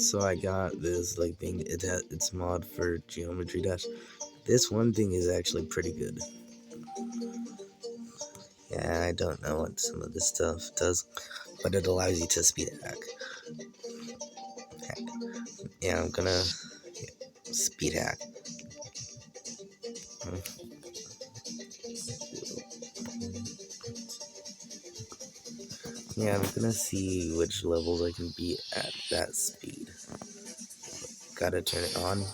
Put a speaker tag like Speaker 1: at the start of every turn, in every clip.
Speaker 1: So I got this like thing. It's mod for Geometry Dash. This one thing is actually pretty good. Yeah, I don't know what some of this stuff does, but it allows you to speed hack. Yeah, I'm gonna speed hack. Yeah, I'm gonna see which levels I can beat at that speed. Gotta turn it on.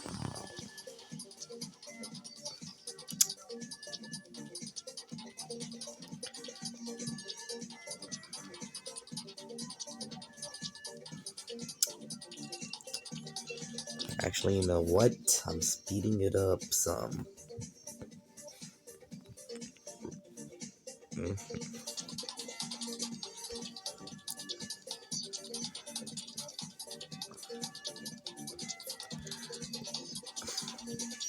Speaker 1: Actually, you know what? I'm speeding it up some.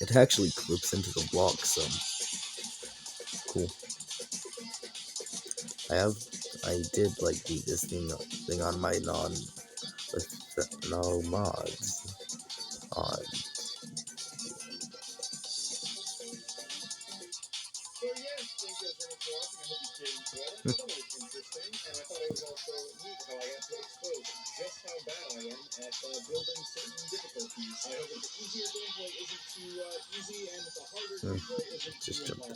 Speaker 1: It actually clips into the block some. Cool. I did like beat this thing on my no mods on. Just jump in.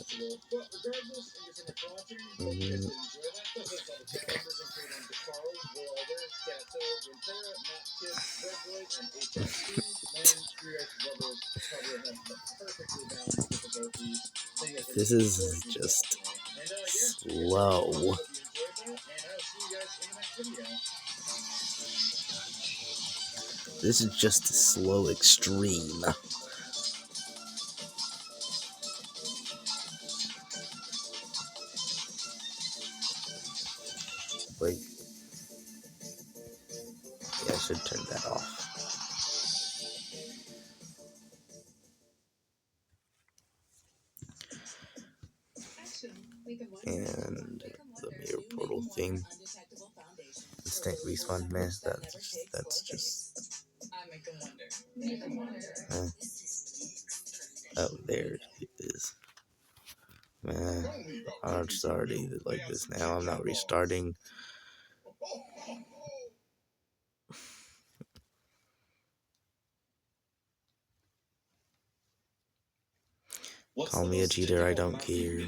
Speaker 1: This is just slow. This is just slow extreme. Wait. Yeah, I should turn that off. And the mirror portal thing. Instant respawn, man. That's just. Oh, there it is. Man, I'm starting like this now. I'm not restarting. Call me a cheater, I don't care.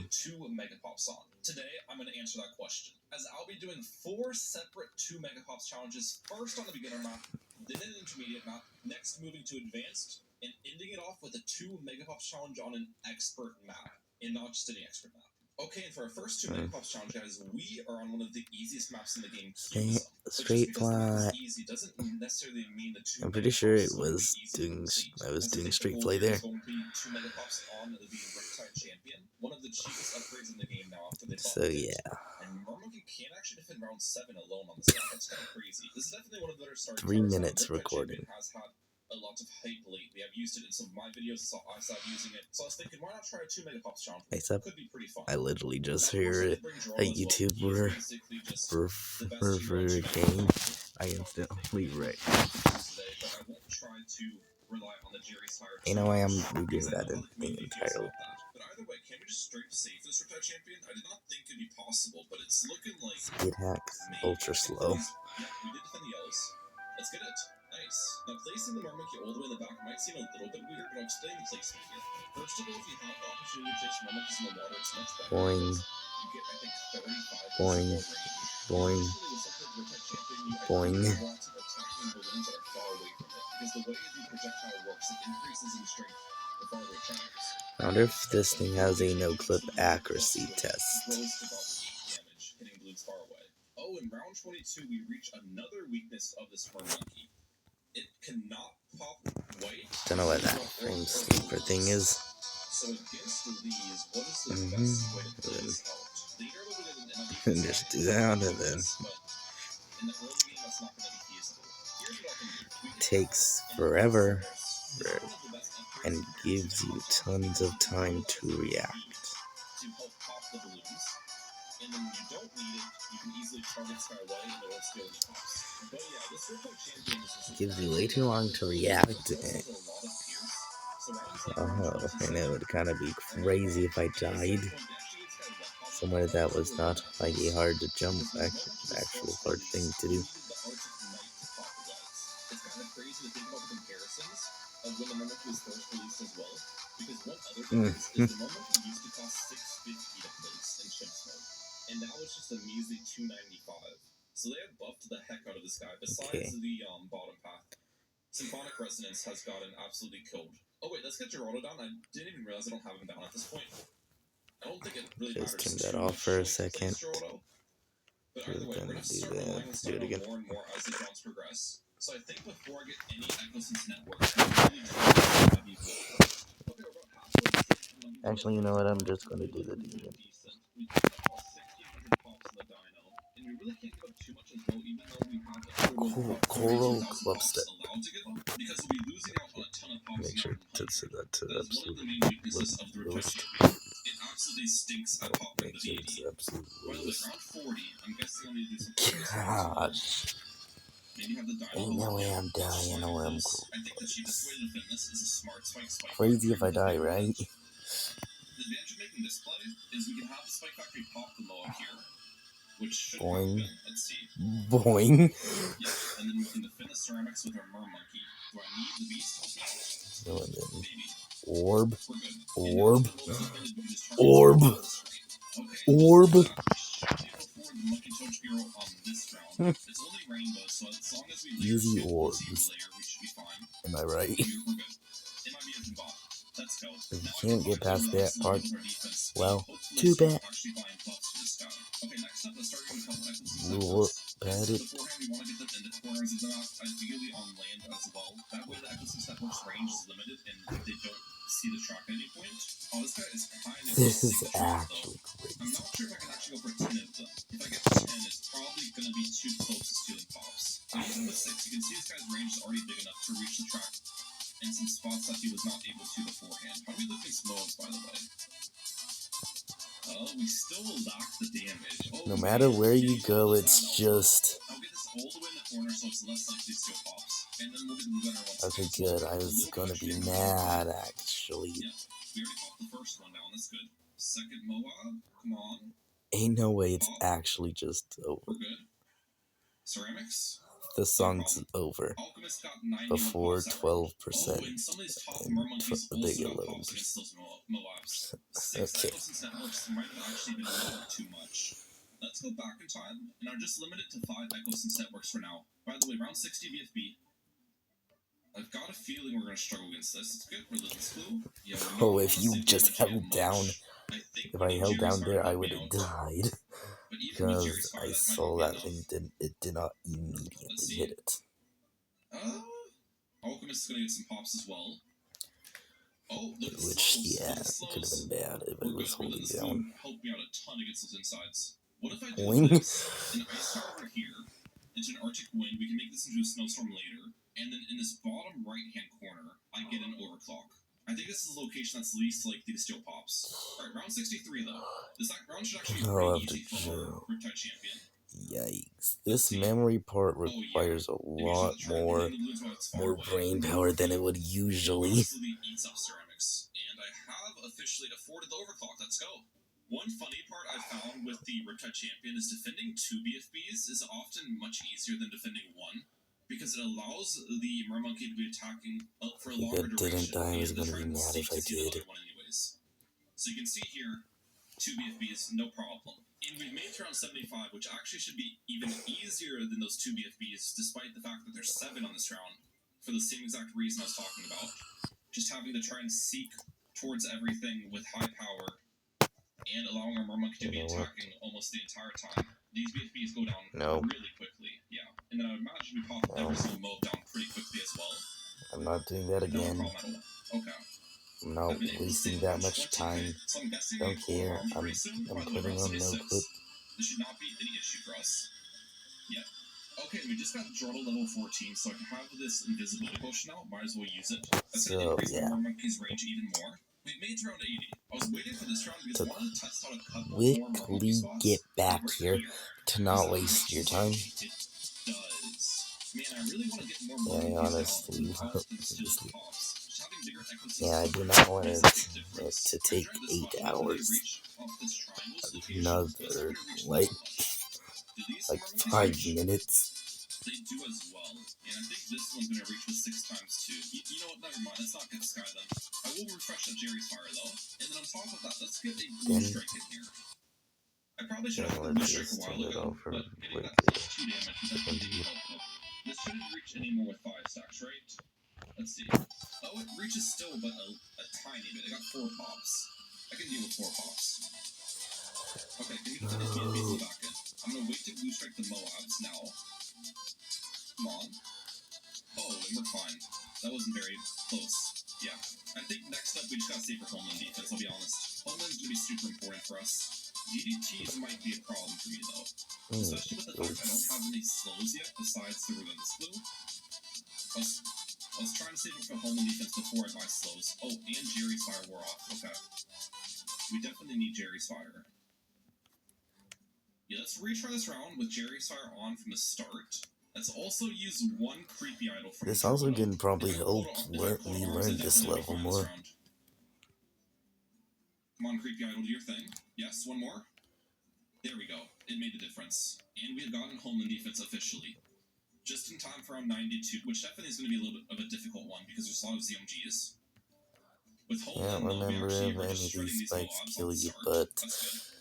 Speaker 2: Today, I'm going to answer that question, as I'll be doing 4 separate 2 megapops challenges, first on the beginner map, then an intermediate map, next moving to advanced, and ending it off with a 2 megapops challenge on an expert map, and not just any expert map. Okay, and for our first 2 megapops challenge, guys, we are on one of the easiest maps in the game, Cubism.
Speaker 1: Straight play.
Speaker 2: Easy doesn't necessarily mean the 2
Speaker 1: I'm pretty sure
Speaker 2: megapops
Speaker 1: I was doing straight play there.
Speaker 2: Going to be 2 megapops on the Riptide Champion, one of the cheapest upgrades in the game now after they
Speaker 1: So yeah.
Speaker 2: And Murmonkey can actually defend round 7 alone on this map. That's kind of crazy. This is definitely one of the better starting
Speaker 1: 3 minutes recording.
Speaker 2: Has had a lot of hype lately. I've used it in some of my videos. I started using it. So I was thinking, why not try a 2 megapops challenge? Could be pretty fun.
Speaker 1: I literally just heard a YouTuber for a game. I instantly wrecked. You know, I am doing that thing entirely.
Speaker 2: But either way, can we just straight save this Riptide Champion? I did not think it'd be possible, but it's looking like
Speaker 1: speed hacks, ultra slow.
Speaker 2: Yeah, we did defend the yellows. Let's get it. Nice. Now, placing the Murmonkey all the way in the back might seem a little bit weird, but I'll explain the placement here. First of all, if you have the opportunity to place Murmonkeys in the water, it's much better.
Speaker 1: Boing.
Speaker 2: You get, I think, 35
Speaker 1: boing. Boing. Boing.
Speaker 2: You want to attack balloons that are far away from it, because the way the projectile works, it increases in strength the farther it travels.
Speaker 1: I wonder if this thing has a no-clip accuracy test.
Speaker 2: Damage, hitting balloons far away. Oh, in round 22, we reach another weakness of this Murmonkey. It cannot pop white.
Speaker 1: Don't know what that frame sleeper thing is.
Speaker 2: So against these, what is the best way to play this out?
Speaker 1: And just do that, and then
Speaker 2: in the early game, that's not going to be feasible. Here's what I can do.
Speaker 1: Takes forever and gives you tons of time to react.
Speaker 2: To help pop the balloons, and then when you don't need it, you can easily target Skyway and it won't steal any pops. But yeah, this Riptide Champion is just
Speaker 1: Gives you way too long to react to it. And it would kind of be crazy if I died. Somewhere that was not like a hard to jump, actual hard thing to do.
Speaker 2: It's kind of crazy to think about the comparisons of when the Murmonkey was first released as well. Because one other difference is the Murmonkey used to cost $650 to place in chimp mode, and now it's just a measly $295. So they have buffed the heck out of this guy. Besides the bottom path, Symphonic Resonance has gotten absolutely killed. Oh wait, let's get Geraldo down. I didn't even realize I don't have him down at this point. I don't think it really
Speaker 1: Just
Speaker 2: matters.
Speaker 1: turn that off for a second.
Speaker 2: But either way, we're gonna start relying on Stardo more and more as the rounds progress. So I think before I get any Echosense network, I'm really trying to have you okay, we're about halfway.
Speaker 1: Actually, you know what? I'm just gonna do the demon.
Speaker 2: We got about 1,600 pops in the dino, and we really can't give up too much as well, even though we have
Speaker 1: Coral Clubstep.
Speaker 2: allowed to give up, because we'll be losing out on a ton of pops.
Speaker 1: Make sure to set that to
Speaker 2: That is one of the main weaknesses of the Riptide
Speaker 1: lowest.
Speaker 2: Champion. It absolutely stinks at popping
Speaker 1: Make
Speaker 2: the
Speaker 1: sure it's
Speaker 2: DD.
Speaker 1: absolute
Speaker 2: By the way,
Speaker 1: lowest.
Speaker 2: round 40, I'm guessing I'll need to do some
Speaker 1: Gosh.
Speaker 2: maybe have the dino.
Speaker 1: Ain't no way I'm dying or I'm
Speaker 2: I think the cheapest way to defend this is a smart spike.
Speaker 1: crazy if I die, right?
Speaker 2: The advantage of making this play is we can have the Spike Factory pop the Moa here, which should
Speaker 1: Boing.
Speaker 2: happen. Let's see.
Speaker 1: Boing.
Speaker 2: Yeah, and then we can defend the ceramics with our Murmonkey. Do I need the beast?
Speaker 1: No, and then
Speaker 2: Maybe.
Speaker 1: orb.
Speaker 2: We're good.
Speaker 1: Orb.
Speaker 2: Orb.
Speaker 1: Orb.
Speaker 2: Okay.
Speaker 1: Orb.
Speaker 2: The Monkey Toad Hero on this round. It's only rainbow, so as long as we
Speaker 1: Easy
Speaker 2: layer
Speaker 1: orbs.
Speaker 2: we should be fine.
Speaker 1: Am I right?
Speaker 2: We're good. It might be a bot. Let's go.
Speaker 1: If you
Speaker 2: Now
Speaker 1: can't get past that part,
Speaker 2: with our defense,
Speaker 1: well,
Speaker 2: hopefully
Speaker 1: too
Speaker 2: start
Speaker 1: bad.
Speaker 2: actually buying buffs for this guy. Okay, next up, let's start with a couple Echosense
Speaker 1: Lure
Speaker 2: networks.
Speaker 1: at it.
Speaker 2: Beforehand, we want to get them in the corners of the map, ideally on land as well. That way, the Echosense network's range is limited and they don't see the track at any point. Oh, this guy is kind of
Speaker 1: This is
Speaker 2: signature though.
Speaker 1: actually
Speaker 2: I'm
Speaker 1: crazy.
Speaker 2: not sure if I can actually go for 10 of them. If I get to 10, it's probably going to be too close to stealing pops. And even with 6, you can see this guy's range is already big enough to reach the track in some spots that he was not able to beforehand. How do we look these modes, by the way? Oh, we still lack the damage. Oh,
Speaker 1: No matter where you go, it's just...
Speaker 2: I'll get this all the way in the corner so it's less likely to steal pops. And then we'll get the gunner once.
Speaker 1: Okay, good. I was gonna be mad, actually.
Speaker 2: Yeah, we already popped the first one down. That's good. Second Moab, come on.
Speaker 1: Ain't no way it's actually just over.
Speaker 2: We're good. Ceramics.
Speaker 1: The song's over
Speaker 2: Alchemist got 91
Speaker 1: before
Speaker 2: pops
Speaker 1: 12%.
Speaker 2: Oh, and some of these top
Speaker 1: and
Speaker 2: Murmonkeys
Speaker 1: they
Speaker 2: also
Speaker 1: get
Speaker 2: got
Speaker 1: 11%.
Speaker 2: pops against those Moabs. 6
Speaker 1: Okay.
Speaker 2: Echosense networks might have actually been a little too much. Let's go back in time, and are just limited to 5 Echosense networks for now. By the way, round 60 BFB. I've got a feeling we're going to struggle against this. It's good. Resistance Clue. Yeah,
Speaker 1: Oh, if you just held down, if I held down there, I would have died. Because I saw that thing, it did not immediately hit it.
Speaker 2: Alchemist is going to get some pops as well. Oh, look at the
Speaker 1: Which,
Speaker 2: slows.
Speaker 1: yeah,
Speaker 2: Look at
Speaker 1: it
Speaker 2: the
Speaker 1: could have
Speaker 2: slows.
Speaker 1: been bad if it was holding down.
Speaker 2: Help me out a ton against those insides. What if I do
Speaker 1: Boing.
Speaker 2: this? An ice tower over here, into an Arctic wind, we can make this into a snowstorm later, and then in this bottom right-hand corner, I get an overclock. I think this is the location that's least likely to steal pops. Alright, round 63 though. This round should actually be
Speaker 1: I'll
Speaker 2: pretty
Speaker 1: have
Speaker 2: easy
Speaker 1: to
Speaker 2: for our
Speaker 1: chill.
Speaker 2: Riptide Champion.
Speaker 1: Yikes. This memory part requires a lot more brain power than it would usually.
Speaker 2: Absolutely eats up ceramics. And I have officially afforded the overclock. Let's go. One funny part I found with the Riptide Champion is defending 2 BFBs is often much easier than defending 1, because it allows the Murmonkey to be attacking for a longer duration.
Speaker 1: If I didn't die, I was gonna be mad if I did.
Speaker 2: So you can see here, 2 BFBs, no problem. And we've made to round 75, which actually should be even easier than those 2 BFBs, despite the fact that there's 7 on this round, for the same exact reason I was talking about. Just having to try and seek towards everything with high power, and allowing our Murmonkey to be attacking almost the entire time. These BFBs go down really quickly, yeah. And then I would imagine we pop every single mob down pretty quickly as well.
Speaker 1: I'm not doing that again.
Speaker 2: No problem at all. Okay.
Speaker 1: I'm not wasting that much time. Don't care. I'm putting on no clip.
Speaker 2: This should not be any issue for us. Yep. Okay, we just got Jordan level 14, so I can have this invisibility potion now. Might as well use it. That's going to increase the Murmonkey's range even more. We've made it to round 80. I was waiting for this round because I wanted to test out a couple more Murmonkey spots.
Speaker 1: Get back here to not waste your time.
Speaker 2: It does. Man, I really want to get more money
Speaker 1: honestly,
Speaker 2: honestly. Just having bigger ecosystems.
Speaker 1: yeah, I do not want
Speaker 2: makes
Speaker 1: it
Speaker 2: a big difference.
Speaker 1: to
Speaker 2: I
Speaker 1: take
Speaker 2: tried this
Speaker 1: 8
Speaker 2: spot. Whenever they
Speaker 1: hours.
Speaker 2: reach off this triangles location,
Speaker 1: Another,
Speaker 2: that's when they reach
Speaker 1: like,
Speaker 2: Do these
Speaker 1: like
Speaker 2: monkeys
Speaker 1: 5
Speaker 2: reach?
Speaker 1: minutes.
Speaker 2: They do as well. And I think this one's gonna reach with 6 times too. You know what? Never mind. Let's not get Sky then. I will refresh the Jerry's Fire though. And then on top of that, let's get a Blue Strike in here. I probably should have had the Blue Strike a while ago, but hitting that plus 2 damage would definitely be helpful. This shouldn't reach any more with 5 stacks, right? Let's see. Oh, it reaches still, but a tiny bit. I got 4 pops. I can deal with 4 pops. Okay, can we put these BNBs back in? I'm gonna wait to Blue Strike the Moabs now. Come on. Oh, and we're fine. That wasn't very close. Yeah. I think next up we just gotta save for Homeland defense, I'll be honest. Homeland's gonna be super important for us. DDTs might be a problem for me though. Especially with the fact I don't have any slows yet besides the Relentless Blue. I was trying to save it for Homeland defense before I buy slows. Oh, and Jerry's Fire wore off. Okay. We definitely need Jerry's Fire. Yeah, let's retry this round with Jerry's Fire on from the start. Let's also use 1 creepy idol for
Speaker 1: This also can probably help me learn this level more.
Speaker 2: Come on, creepy idol, do your thing. Yes, 1 more. There we go. It made a difference. And we have gotten Homeland defense officially. Just in time for round 92, which definitely is going to be a little bit of a difficult one because there's a lot of ZMGs. With Homeland,
Speaker 1: can't remember if any of these spikes kill you, but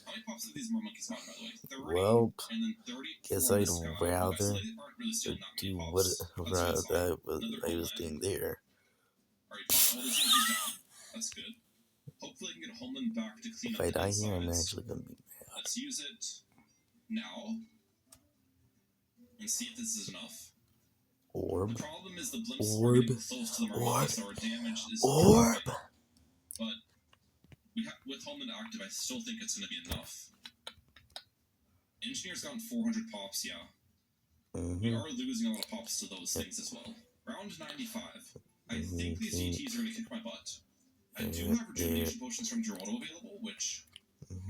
Speaker 2: how many pops have these more monkeys got, by the way? 30,
Speaker 1: well,
Speaker 2: and then 30
Speaker 1: guess I'd rather do what I was doing there.
Speaker 2: Alright, all the ZMGs down. That's good. Hopefully I can get Homeland back to clean
Speaker 1: If
Speaker 2: up
Speaker 1: I
Speaker 2: the
Speaker 1: die here, I'm
Speaker 2: insides.
Speaker 1: actually gonna be mad.
Speaker 2: Let's use it now and see if this is enough.
Speaker 1: Orb.
Speaker 2: The problem is the blimps
Speaker 1: Orb.
Speaker 2: are getting close to the mark, so our damage is
Speaker 1: Orb.
Speaker 2: But with Homeland active, I still think it's going to be enough. Engineer's gotten 400 pops, yeah. We are losing a lot of pops to those things as well. Round 95. I think these GTs are going to kick my butt. I do have rejuvenation potions from Geraldo available, which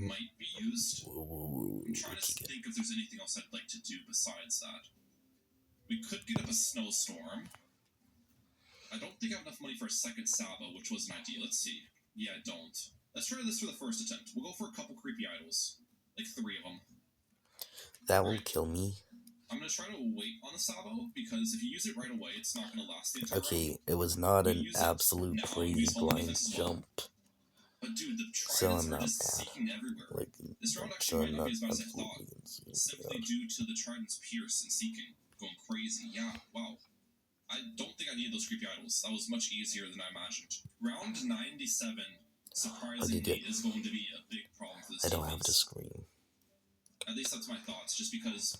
Speaker 2: might be used. I'm trying to think if there's anything else I'd like to do besides that. We could get up a snowstorm. I don't think I have enough money for a second Sabo, which was an idea. Let's see. Yeah, I don't. Let's try this for the first attempt. We'll go for a couple creepy idols. Like 3 of them.
Speaker 1: That will kill me.
Speaker 2: I'm going to try to wait on the Sabo, because if you use it right away, it's not going to last the entire
Speaker 1: Okay, it was not an absolute crazy blind jump.
Speaker 2: But dude, the
Speaker 1: So I'm not
Speaker 2: Tridents are just seeking everywhere. This round actually might not be as bad as I thought. Simply due to the Trident's Pierce and Seeking. Going crazy. Yeah, wow. I don't think I needed those creepy idols. That was much easier than I imagined. Round 97, surprisingly, is going to be a big problem for this
Speaker 1: I don't
Speaker 2: defense.
Speaker 1: have to scream.
Speaker 2: At least that's my thoughts, just because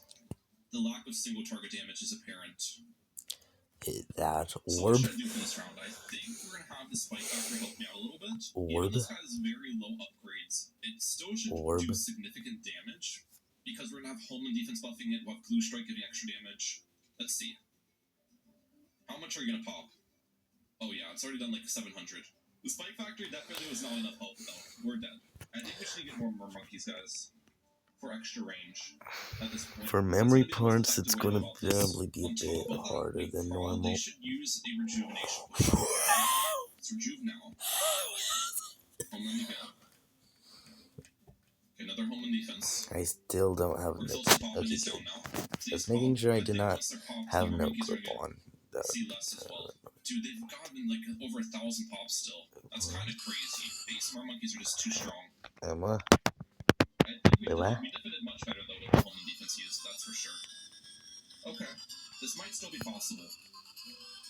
Speaker 2: the lack of single target damage is apparent.
Speaker 1: That
Speaker 2: So what
Speaker 1: orb.
Speaker 2: should I do for this round? I think we're going to have the Spike Factory help me out a little bit.
Speaker 1: Orb.
Speaker 2: Even this has very low upgrades. It still should do significant damage, because we're going to have Homeland defense buffing it, we'll have Blue Strike giving extra damage. Let's see. How much are you going to pop? Oh yeah, it's already done like 700. The Spike Factory definitely was not enough help though. We're dead. I think we should get more monkeys, guys. For extra range at this point.
Speaker 1: For memory parts, it's going to probably be a bit harder than normal.
Speaker 2: We should use a rejuvenation potion. Let's rejuve now. Homeland again. Okay, another Homeland defense.
Speaker 1: I still don't have no clip. Okay, just making sure I did not have no clip on.
Speaker 2: See less as well. Dude, they've gotten like over 1,000 pops still. That's kind of crazy. ASMR monkeys are just too strong.
Speaker 1: Emma?
Speaker 2: I think we defended much better though with the Homeland defense used, that's for sure. Okay, this might still be possible.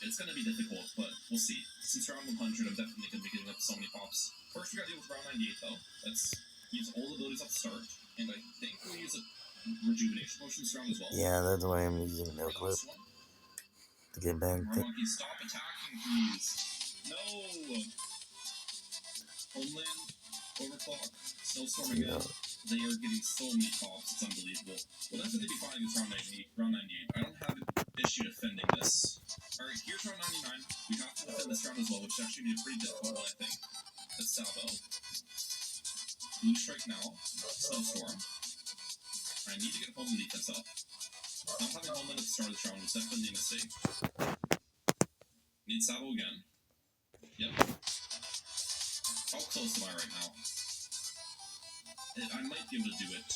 Speaker 2: It's going to be difficult, but we'll see. Since round 100, I'm definitely going to be getting up so many pops. First, we got to deal with round 98 though. Let's use all the abilities at the start, and I think we'll use a rejuvenation potion this round as well.
Speaker 1: Yeah, that's why I'm using no clip. To get back to...
Speaker 2: Monkeys, stop attacking, please. No! Homeland, Overclock, Snowstorm again. They are getting so many pops, it's unbelievable. We'll definitely be fine against round 98. I don't have an issue defending this. Alright, here's round 99. We have to defend this round as well, which is actually be a pretty difficult one, I think. That's Salvo. Blue Strike now. Snowstorm. I need to get Homeland defense up. Not having Homeland at the start of this round was definitely a mistake. Need Sabo again. Yep. How close am I right now? I might be able to do it.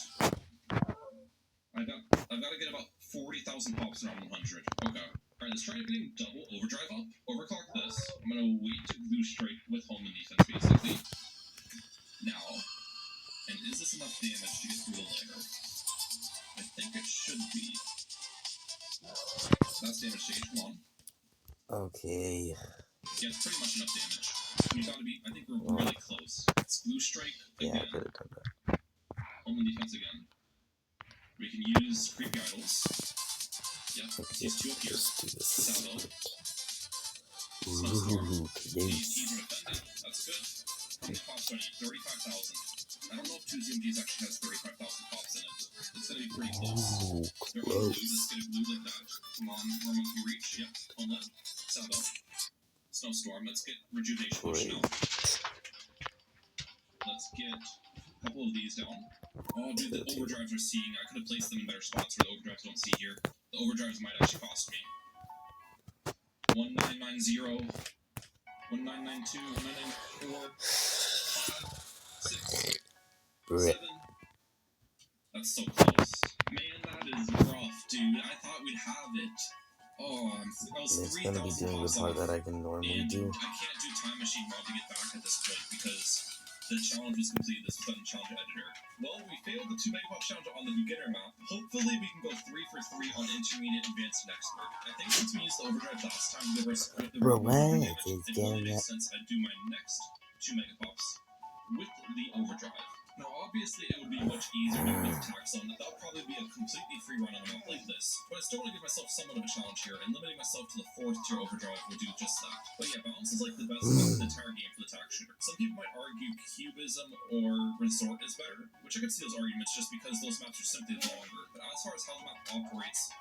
Speaker 2: I've got to get about 40,000 pops around 100. Okay. Alright, let's try getting double overdrive up. Overclock this. I'm gonna wait to glue straight with home and defense basically. Now. And is this enough damage to get through the layer? I think it should be. That's damage stage. Come on.
Speaker 1: Okay.
Speaker 2: Yeah, it's pretty much enough damage. We gotta be. I think we're really close. It's glue strike again.
Speaker 1: Yeah, I could have done that.
Speaker 2: Home and defense again. We can use creepy idols. Yep, let's use 2 up here.
Speaker 1: Just do this.
Speaker 2: Salvo.
Speaker 1: Ooh,
Speaker 2: He's
Speaker 1: close.
Speaker 2: defended. That's good. How many pops do I need? 35,000. I don't know if 2 ZMGs actually has 35,000 pops in it. It's gonna be pretty close.
Speaker 1: Ooh,
Speaker 2: They're gonna
Speaker 1: close.
Speaker 2: just get a glue like that. Come on, we're monkey reach. Yep, hold on. Salvo. Snowstorm. Let's get rejuvenation push now. Let's get a couple of these down. Oh, dude, the overdrives are seeing. I could have placed them in better spots where the overdrives don't see here. The overdrives might actually cost me. 1990, 1992, 1994, 5, 6,
Speaker 1: Brit.
Speaker 2: 7. That's so close. Man, that is rough, dude. I thought we'd have it. Oh, that was
Speaker 1: It's gonna be
Speaker 2: 3,000
Speaker 1: doing the
Speaker 2: pops
Speaker 1: part
Speaker 2: off.
Speaker 1: that I can normally
Speaker 2: And
Speaker 1: do.
Speaker 2: I can't do Time Machine mod to get back at this point because the challenge was completed. This was done in Challenge Editor. Well, we failed the 2 Megapop challenge on the beginner map. Hopefully, we can go 3 for 3 on intermediate advanced next week. I think since we used the overdrive last time, the
Speaker 1: Bro, what
Speaker 2: damage,
Speaker 1: is
Speaker 2: it
Speaker 1: going
Speaker 2: only
Speaker 1: on?
Speaker 2: makes sense I do my next 2 Megapops with the overdrive. Now, obviously, it would be much easier to do with Tax Zone. That'll probably be a completely free run on a map like this. But I still want to give myself somewhat of a challenge here, and limiting myself to the 4th tier overdrive will do just that. But yeah, balance is like the best map in the entire game for the tax shooter. Some people might argue Cubism or Resort is better, which I could see those arguments just because those maps are simply longer. But as far as how the map operates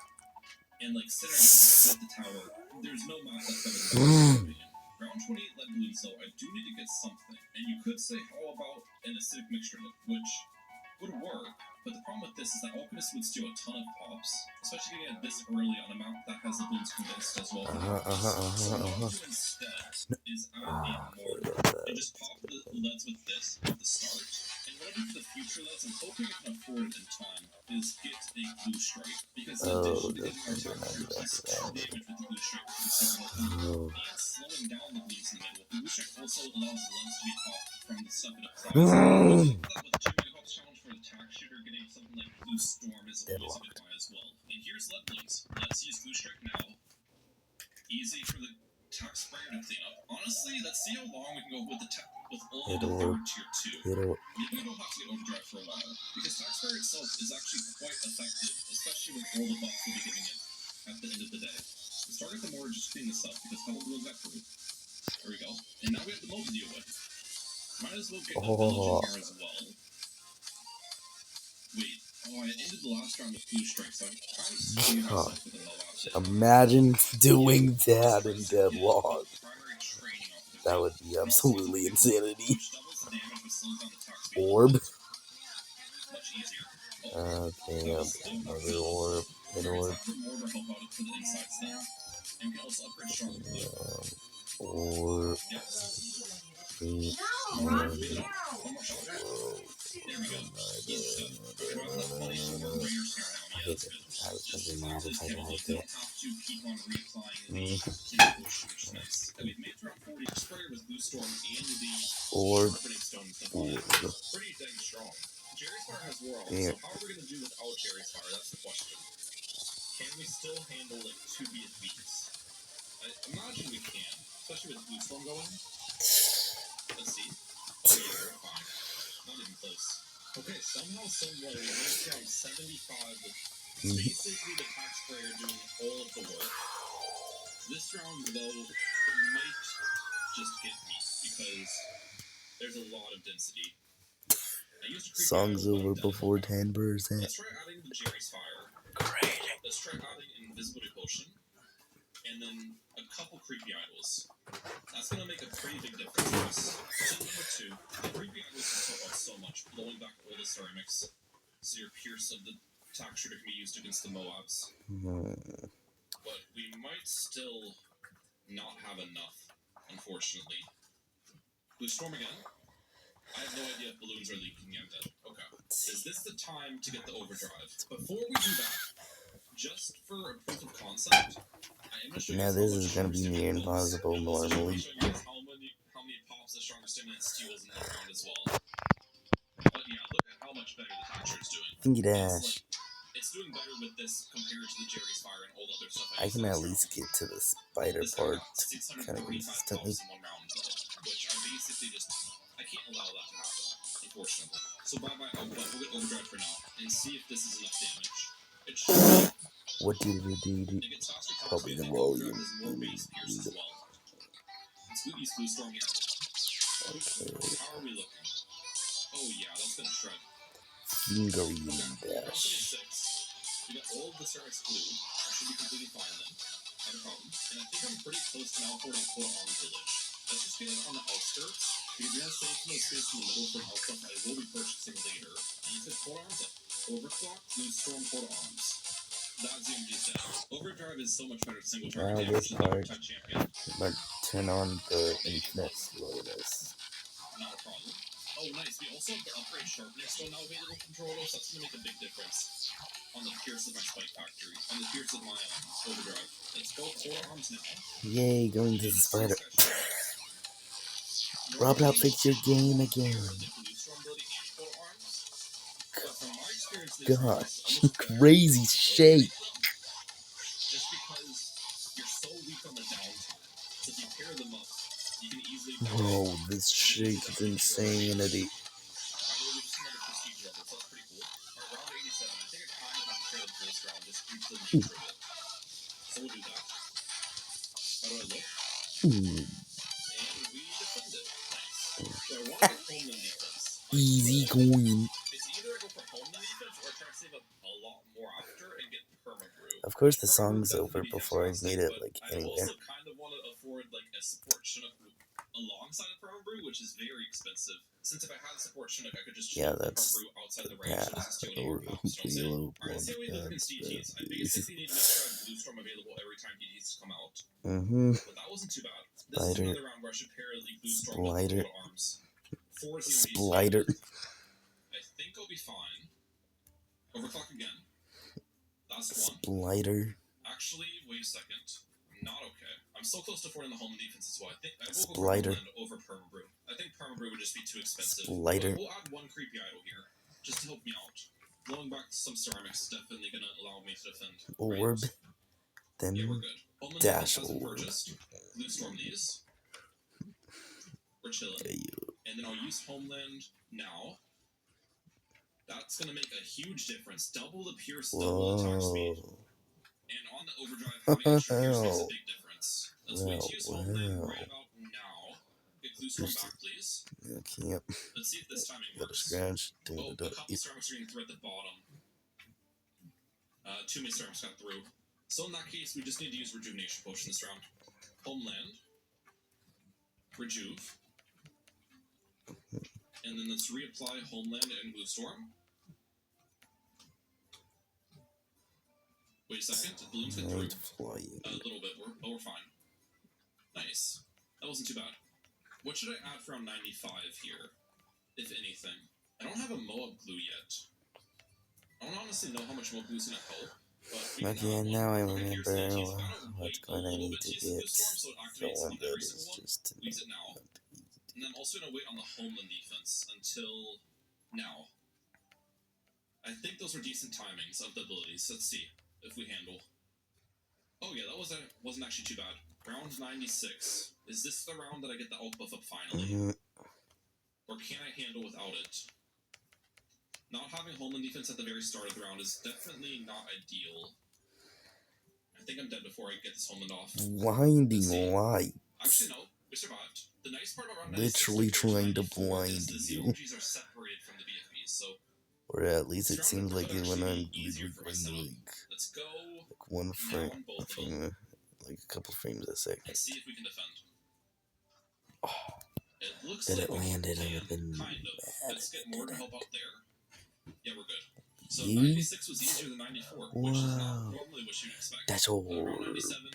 Speaker 2: and like synergistic with the tower, there's no map that's better than that, in my opinion. Round 28 lead balloons, though, I do need to get something. And you could say, how about an acidic mixture, which would work, but the problem with this is that Alchemist would steal a ton of pops, especially getting it this early on a map that has the balloons condensed as well. So what I'll do instead is add a mortar and just pop the leads with this at the start. And what I do for the future leads, I'm hoping I can afford it in time, is get a glue strike. Because in addition to getting our attack damage with the glue strike, and slowing down the gleams in the middle, the glue strike also allows the lens to be popped from the stuff it applies. That with 2 Megapops challenge for the tax shooter, getting something like Glue Storm is always a good buy as well. And here's lead balloons. Let's use glue strike now. Easy for the tax sprayer to clean up. Honestly, let's see how long we can go with the with only the 3rd tier 2. Maybe we don't have to get overdrive for a while, because tax sprayer itself is actually quite effective, especially with all the buffs we'll be giving it at the end of the day. Let's start at the mortar, just clean this up, because couple balloons got through. There we go. And now we have the mold to deal with. Might as well get the village in here as well. Wait. Oh, I ended the last round with glue strike, so I'm kind of screwing myself with a Moab.
Speaker 1: Imagine doing that in Deadlock. That would be absolutely insanity. Orb. Okay, another orb. An orb. Orb.
Speaker 2: Jerry's Fire has War on, so how are we going to do without Jerry's Fire? That's the question. Can we still handle like 2 BFBs? I imagine we can, especially with Blue Storm going. Let's see. Oh yeah, we're fine. Not even close. Okay, somehow, someway, we went down 75 with basically the tax sprayer doing all of the work. This round, though, might just get me because there's a lot of density.
Speaker 1: Song's over before 10%.
Speaker 2: Let's try adding the Jerry's Fire.
Speaker 1: Great.
Speaker 2: Let's try adding Invisibility Potion. And then a couple Creepy Idols. That's going to make a pretty big difference for us. Tip number 2, the Creepy Idols can help out so much, blowing back all the ceramics, so your Pierce of the tax shooter can be used against the Moabs. But might still not have enough, unfortunately. Blue Storm again. I have no idea if balloons are leaking yet. Okay. Is this the time to get the overdrive? Before we do that, just for a proof of concept, I am going to show you
Speaker 1: Now this is gonna be near impossible normally.
Speaker 2: how many pops the stronger stimulant steals in that round as well. But yeah, look at how much better the Thatcher is doing.
Speaker 1: Thingy Dash.
Speaker 2: It's doing better with this compared to the Jerry's Fire and all the other stuff.
Speaker 1: I can at least get to the spider part kind of consistently.
Speaker 2: Which I basically just, I can't allow that to happen, unfortunately. So bye-bye, we'll get overdrive for now, and see if this is enough damage. It should.
Speaker 1: What do we do? Probably the volume.
Speaker 2: Let's use Blue Storm here.
Speaker 1: Okay.
Speaker 2: How are we looking? Oh yeah, that's gonna shred.
Speaker 1: Fingering Dash.
Speaker 2: We got all of the Cerix blue. I should be completely fine then. Not a problem. And I think I'm pretty close to now holding Quota Arms Village. Let's just get it on the outskirts, because we have safe no space in the middle for an outcome I will be purchasing later. And you said Quota Arms up. Overclock, Blue Storm, Quota Arms. That ZMG is dead. Overdrive is so much better at single target damage than the type champion.
Speaker 1: But turn on the infinite slowness.
Speaker 2: Not a problem. Oh, nice. We also have the upgrade sharpness still now available from Troros. That's going to make a big difference on the Pierce of my Spike Factory. On the Pierce of my Overdrive. Let's go Quota Arms now.
Speaker 1: Yay, going to the spider. Roblox, fix your game again. Gosh, crazy shake.
Speaker 2: Just because you're so weak on the downtime. So if you pair them up, you can easily.
Speaker 1: Bro, this shake is insanity.
Speaker 2: So we'll do that. How do I look? And we defend it. Nice. So I want to go Homeland defense.
Speaker 1: Easy going.
Speaker 2: It's either I go for Homeland defense or try to save up a lot more after and get Perma-Brew.
Speaker 1: Of course, the song's over before I've made it like anywhere.
Speaker 2: I also kind of want to afford like a support Chinook alongside of Perma-Brew, which is very expensive. Since if I had support Chinook, I could just
Speaker 1: yeah, that's
Speaker 2: Perma-Brew outside the range. So this is 280 pounds. Alright, say we look in CTs. I basically need to make sure I have Blue Storm available every time DDs come out. But that wasn't too bad. This is another round where I should pair Elite Blue Storm with Quota Arms. 4
Speaker 1: Splider.
Speaker 2: I think I'll be fine. Overclock again. Last one.
Speaker 1: Splider.
Speaker 2: Actually, wait a second. I'm not okay. I'm so close to affording the home defense as well. I think I will go
Speaker 1: Splider.
Speaker 2: over Perma-Brew. I think Perma-Brew would just be too expensive.
Speaker 1: Splider.
Speaker 2: We'll add one creepy idol here, just to help me out. Blowing back some ceramics is definitely gonna allow me to defend.
Speaker 1: Orb. Then
Speaker 2: yeah, we're good. Homeland
Speaker 1: Dash
Speaker 2: hasn't
Speaker 1: Orb.
Speaker 2: purchased. Blue Storm these. We're chilling. And then I'll use Homeland now. That's gonna make a huge difference. Double the Pierce, double attack speed. And on the Overdrive, having extra Pierce makes a big difference. Let's wait to use Homeland right about now. Get Blue Storm back, please.
Speaker 1: Okay, yep.
Speaker 2: Let's see if this timing
Speaker 1: Got a
Speaker 2: works.
Speaker 1: scratch.
Speaker 2: Oh, a couple ceramics are getting through at the bottom. Too many ceramics got through. So in that case, we just need to use Rejuvenation Potion this round. Homeland. Rejuve. And then let's reapply Homeland and Blue Storm. Wait a second, the balloons get through. A little bit, we're fine. Nice. That wasn't too bad. What should I add for round 95 here, if anything? I don't have a Moab glue yet. I don't honestly know how much Moab glue is going to help.
Speaker 1: Okay, now I remember what card I need to get. The one that is just
Speaker 2: use it now. And I'm also going to wait on the Homeland defense until now. I think those were decent timings of the abilities. Let's see if we handle. Oh yeah, that wasn't actually too bad. Round 96. Is this the round that I get the alt buff up finally? Or can I handle without it? Not having Homeland defense at the very start of the round is definitely not ideal. I think I'm dead before I get this Homeland off.
Speaker 1: Blinding light.
Speaker 2: Actually, no. We survived. The nice part about round 96
Speaker 1: literally trying to blind
Speaker 2: the
Speaker 1: you.
Speaker 2: ZOGs are separated from the BFBs, so...
Speaker 1: Or at least it seems like it when I'm
Speaker 2: Let's go
Speaker 1: like one frame, like a couple frames a second.
Speaker 2: And see if we can defend.
Speaker 1: Oh,
Speaker 2: it looks
Speaker 1: that
Speaker 2: like
Speaker 1: it landed, I would have been
Speaker 2: kind of.
Speaker 1: mad.
Speaker 2: Let's get more to help out there. Yeah, we're good. So
Speaker 1: You?
Speaker 2: 96 was easier than 94, which is not normally what you'd expect.
Speaker 1: That's all.
Speaker 2: Round 97,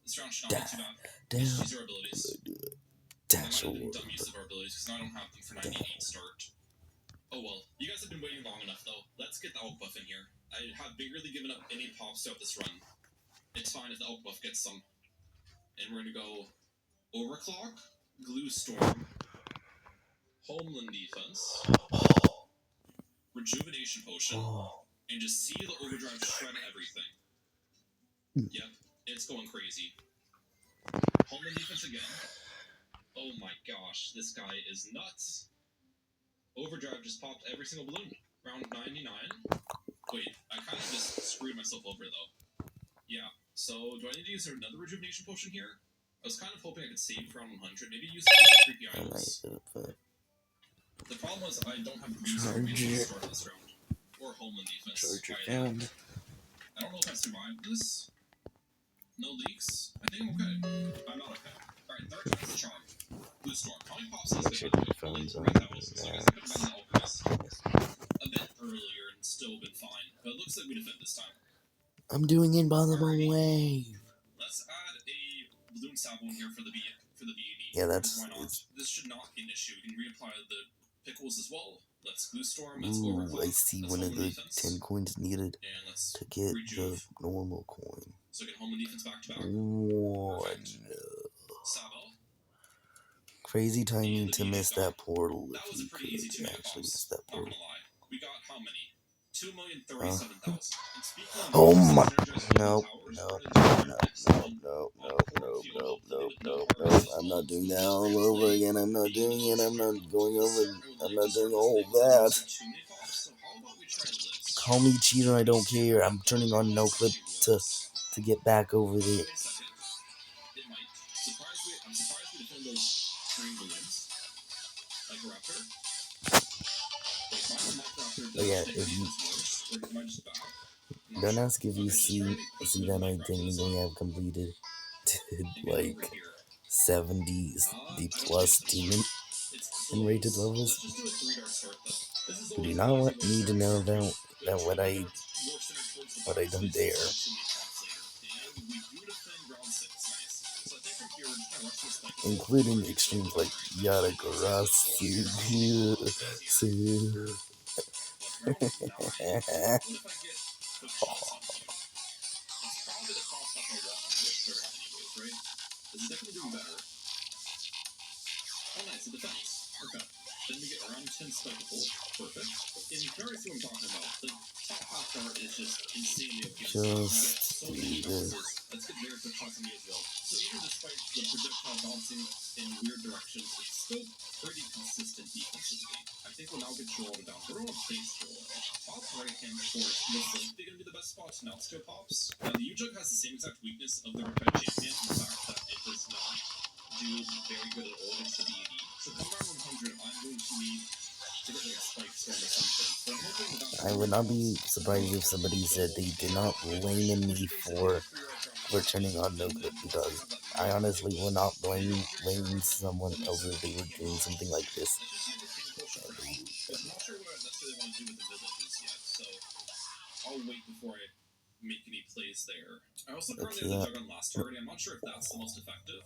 Speaker 2: This round should not be too bad. We should use our abilities.
Speaker 1: Dash
Speaker 2: I might have
Speaker 1: orb.
Speaker 2: been dumb use of our abilities because now I don't have them for 98 start. Oh well, you guys have been waiting long enough though. Let's get the Elk Buff in here. I have barely given up any pops throughout this run. It's fine if the Elk Buff gets some. And we're gonna go Overclock, Glue Storm, Homeland Defense, Rejuvenation Potion, and just see the Overdrive shred everything. Yep, it's going crazy. Homeland Defense again. Oh my gosh, this guy is nuts. Overdrive just popped every single balloon. Round 99. Wait, I kind of just screwed myself over though. Yeah, so do I need to use another Rejuvenation Potion here? I was kind of hoping I could save for round 100, maybe use a couple creepy items. The problem was I don't have the start of this round. Or Homeland Defense.
Speaker 1: Found.
Speaker 2: I don't know if I survived this. No leaks. I think I'm okay. I'm not okay. Alright, third time's the charm. Blue Storm. How many pops is it?
Speaker 1: Phones on.
Speaker 2: So I guess I could have done the Alchemist a bit earlier and still been fine. But it looks like we defend this time.
Speaker 1: I'm doing Invulnerable Wave.
Speaker 2: Let's add a Balloon Salvo in here for the BAD.
Speaker 1: Yeah, that's.
Speaker 2: Why not? This should not be an issue. We can reapply the Pickles as well. Let's Glue Storm. Let's
Speaker 1: Ooh, I see one of the 10 coins needed to get the normal coin.
Speaker 2: So get Homeland Defense back to back.
Speaker 1: One.
Speaker 2: Sabo.
Speaker 1: Crazy timing to miss that portal.
Speaker 2: That was a pretty
Speaker 1: If
Speaker 2: easy
Speaker 1: you could
Speaker 2: 2
Speaker 1: actually miss
Speaker 2: minute
Speaker 1: that
Speaker 2: pops. Not
Speaker 1: portal.
Speaker 2: gonna lie. We got how many? 2,037,000. And speaking of
Speaker 1: Oh my!
Speaker 2: synergized
Speaker 1: No,
Speaker 2: towers,
Speaker 1: no,
Speaker 2: what
Speaker 1: no,
Speaker 2: is it?
Speaker 1: no, no, no, no, no, no, no, no. I'm not doing that all over again. I'm not doing it. I'm not going over. I'm not doing all that. Call me cheater. I don't care. I'm turning on no clip to get back over there. But yeah, if you don't ask if you see that I technically have completed like 70 plus demon and rated levels. You do not need to know about what I done there. Including extremes like Yatagarasu. Then we get around 10 spectacle. Perfect. And you can already see what I'm talking about. The top half art is just insanely OP. So many bounces. Let's get very quick shots on me as well. So even despite the projectile bouncing in weird directions, it's still pretty consistent defensively. I think we'll now get Geraldo down. We're on a place Geraldo. Top right hand force looks like they're going to be the best spot to now skill pops. Now the U-Jug has the same exact weakness of the Repetitive Champion, the fact that it does not do very good at all against the BAD. So come around 100, I'm going to need to get like a spike storm or something. So I'm hoping that I would not be surprised if somebody said they did not blame me for turning on no clip, because I honestly would not blame someone else if they were doing something like this. I'm not sure what I necessarily want to do with the villages yet, so I'll wait before I make any plays there. I also currently have the Jug on last already. I'm not sure if that's the most effective.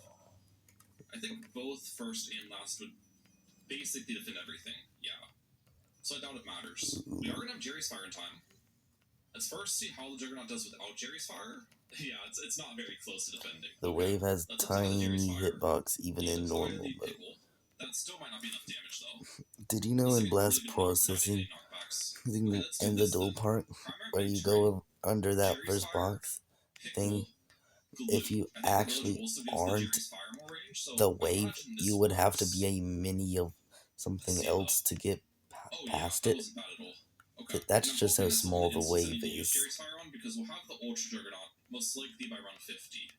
Speaker 1: I think both first and last would basically defend everything, yeah. So I doubt it matters. We are going to have Jerry's Fire in time. Let's first see how the Juggernaut does without Jerry's Fire. Yeah, it's not very close to defending. The wave has tiny hitbox even in normal mode. That still might not be enough damage though. Did you know in blast processing, in the dual part, where you go under that first box thing, if you actually aren't the wave, you would have to be a mini of something else to get past it. That's just how small the wave is.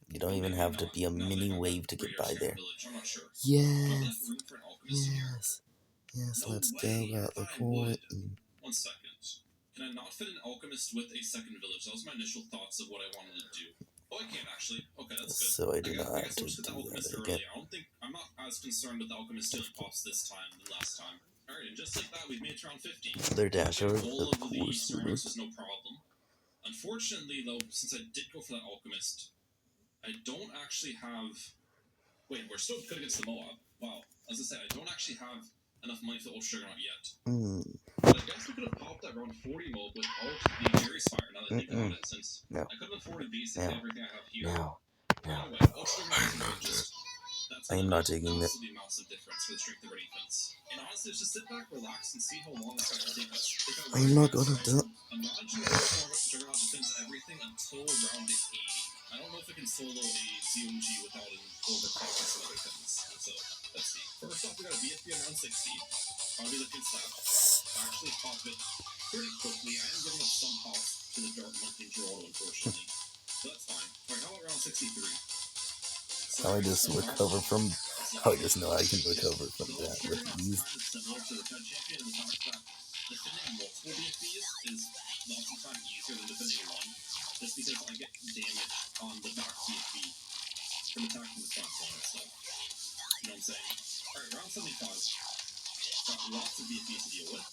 Speaker 1: You don't even have to be a mini wave to get by there. Yes, yes, yes, let's go at the coin. 1 second. Can I not fit an alchemist with a second village? That was my initial thoughts of what I wanted to do. Oh, I can actually. Okay, that's good. So I do not have to do that again. I'm not as concerned with the alchemist stealing pops this time than last time. Alright, and just like that, we've made it to round 50. Their dasher, of course. Was no problem. Unfortunately, though, since I did go for that alchemist, I
Speaker 2: I don't actually have. Wait, we're still good against the Moab. Wow. As I said, I don't actually have enough money for the Ultra Juggernaut yet. But I guess we could have popped that round 40 mob without the Jerry's Fire, now that I think about it, since
Speaker 3: No.
Speaker 2: I could have afforded basically everything I have here.
Speaker 3: Now.
Speaker 2: Anyway, Ultra Juggernaut is that's
Speaker 3: I am not taking that.
Speaker 2: absolutely massive difference for the strength of our defense. And honestly, just sit back, relax, and see how long this guy can take us. If
Speaker 3: I'm not gonna do.
Speaker 2: Imagine if Juggernaut defends everything until round 80. I don't know if I can solo a ZOMG without an overclocking some other things. So, let's see. First off, we got a BFB around 60. Probably looking stuff. Actually pop it pretty quickly. I am giving up some pops to the Dark Monkey and Geraldo, unfortunately. But that's fine. Alright, how about round 63?
Speaker 3: How I just recover from. How I just know I can recover from that with ease.
Speaker 2: Similar to the Fed Champion in the fact that defending multiple BFBs is lots of time easier than defending one. Just because I get damage on the back BFB from attacking the front one and stuff. You know what I'm saying? Alright, round 75. Got lots of BFBs to deal with.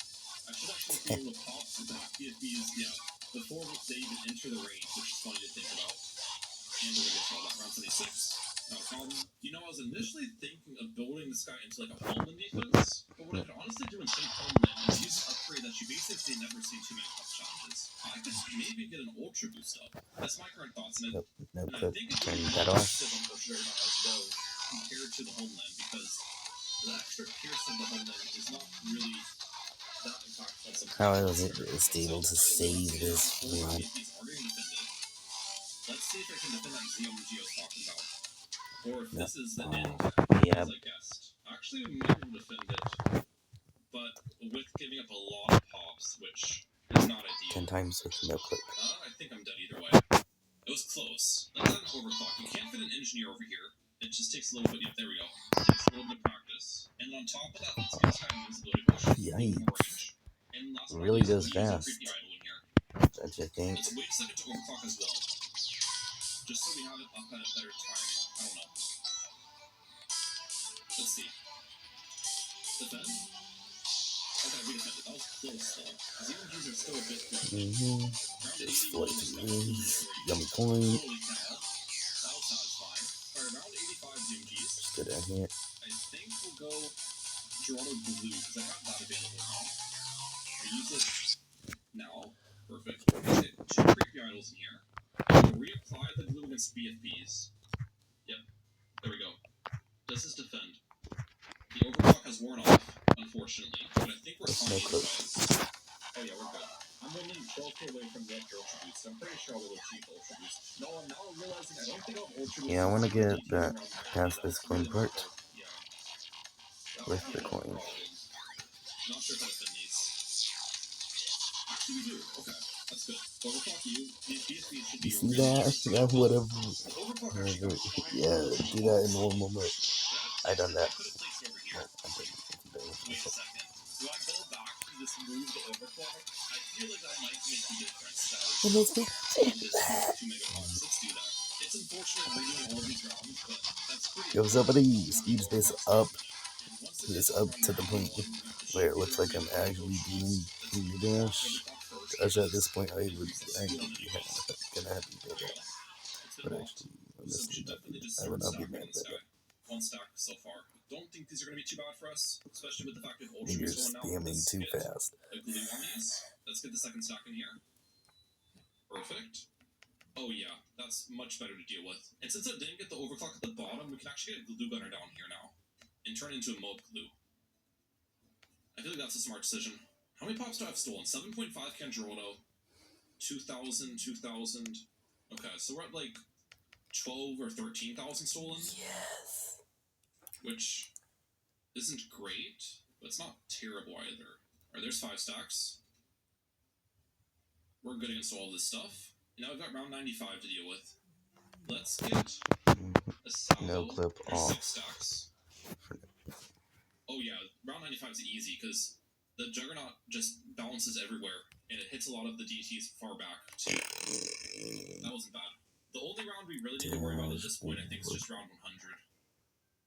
Speaker 2: I should actually be able to pop the back BFBs, before they even enter the range, which is funny to think about. And we're gonna get all that round 76. Not a problem. You know, I was initially thinking of building this guy into like a homeland defense, but what I could honestly do instead of homeland is use an upgrade that you basically never see too many tough challenges. I could maybe get an ultra boost up. That's my current thoughts, and
Speaker 3: No
Speaker 2: I
Speaker 3: clip.
Speaker 2: think it's
Speaker 3: Turn
Speaker 2: really
Speaker 3: that off.
Speaker 2: effective on Ultra Juggernaut as well compared to the homeland, because the extra pierce of the homeland is not really that impactful.
Speaker 3: How I was able to save this run.
Speaker 2: Let's see if I can defend that ZOMG I was talking about. Or if this is the
Speaker 3: Oh,
Speaker 2: end,
Speaker 3: yeah.
Speaker 2: as I guessed. Actually, we might be able to defend it, but with giving up a lot of pops, which is not ideal.
Speaker 3: 10 times with no clip.
Speaker 2: I think I'm dead either way. It was close. Let's not overclock. You can't fit an engineer over here. It just takes a little bit. Yep, there we go. It takes a little bit of practice. And on top of that, let's get this guy invisibility push.
Speaker 3: Yikes.
Speaker 2: And last
Speaker 3: It really
Speaker 2: but not
Speaker 3: goes
Speaker 2: least, we're using
Speaker 3: fast.
Speaker 2: Creepy Idol in here.
Speaker 3: Don't you think?
Speaker 2: Let's wait a second to overclock as well. Just so we have it up at a better timing. I don't know. Let's see. Defend. Okay, we defended. That was close though. ZOMGs are still a bit threatening.
Speaker 3: Just float these. Yummy coin.
Speaker 2: Holy cow. That was satisfying. Alright, round 85 ZOMGs.
Speaker 3: Just get out here.
Speaker 2: I think we'll go Geraldo Blue, because I have that available now. We use it now. Perfect. We'll get 2 creepy idols in here. We'll reapply the glue against BFBs. Yep. There we go. This is defend. The overclock has worn off, unfortunately, but I think we're fine
Speaker 3: No
Speaker 2: either
Speaker 3: clip.
Speaker 2: way. Oh yeah, we're good. I'm only 12k away from the Ultra Boost. I'm pretty sure I'll be able to achieve Ultra Boost. No, I'm now realizing I don't think I'll have Ultra Boost.
Speaker 3: Yeah, I want to get
Speaker 2: DT
Speaker 3: that
Speaker 2: around there.
Speaker 3: past this
Speaker 2: That's
Speaker 3: coin
Speaker 2: really
Speaker 3: part
Speaker 2: difficult. Yeah. That
Speaker 3: with
Speaker 2: would
Speaker 3: the
Speaker 2: be a
Speaker 3: coin.
Speaker 2: problem. Not sure if I defend these. Actually, we do. Okay, that's good. Overclock you. These BSBs should be
Speaker 3: You see
Speaker 2: really
Speaker 3: that?
Speaker 2: good.
Speaker 3: Yeah, whatever.
Speaker 2: The overclock actually got fine.
Speaker 3: Yeah, do that in normal mode. I done that.
Speaker 2: I could have placed it over
Speaker 3: No,
Speaker 2: here.
Speaker 3: I didn't.
Speaker 2: Wait a second. Do I go back and just move the overclock? I feel like that might make a difference, guys.
Speaker 3: And let's go.
Speaker 2: On this 2 megapops. Let's do that. It's unfortunate we're doing all these rounds, but that's pretty
Speaker 3: Yo, somebody speeds this up.
Speaker 2: And once it
Speaker 3: This
Speaker 2: gets
Speaker 3: up
Speaker 2: around
Speaker 3: to the point
Speaker 2: 91,
Speaker 3: where it looks like I'm actually doing finger dash. Gosh, at this point, I would gonna have to do that. But actually, honestly, I would not be mad at that.
Speaker 2: One stack so far. Don't think these are going to be too bad for us, especially with the fact that Ultra
Speaker 3: You're
Speaker 2: is going out.
Speaker 3: spamming
Speaker 2: Let's
Speaker 3: too
Speaker 2: get
Speaker 3: fast.
Speaker 2: a glue on these. Let's get the second stack in here. Perfect. Oh yeah, that's much better to deal with. And since I didn't get the overclock at the bottom, we can actually get a glue gunner down here now. And turn it into a mob glue. I feel like that's a smart decision. How many pops do I have stolen? 7.5 can Geraldo. 2,000, 2,000. Okay, so we're at like 12 or 13,000 stolen.
Speaker 3: Yes.
Speaker 2: Which isn't great, but it's not terrible either. Alright, there's 5 stacks. We're good against all this stuff. Now we've got round 95 to deal with. Let's get a salvo.
Speaker 3: No clip
Speaker 2: There's
Speaker 3: off.
Speaker 2: 6 stacks. Oh yeah, round 95 is easy because the Juggernaut just bounces everywhere and it hits a lot of the DTs far back too. That wasn't bad. The only round we really need to worry about at this point, I think, is just round 100.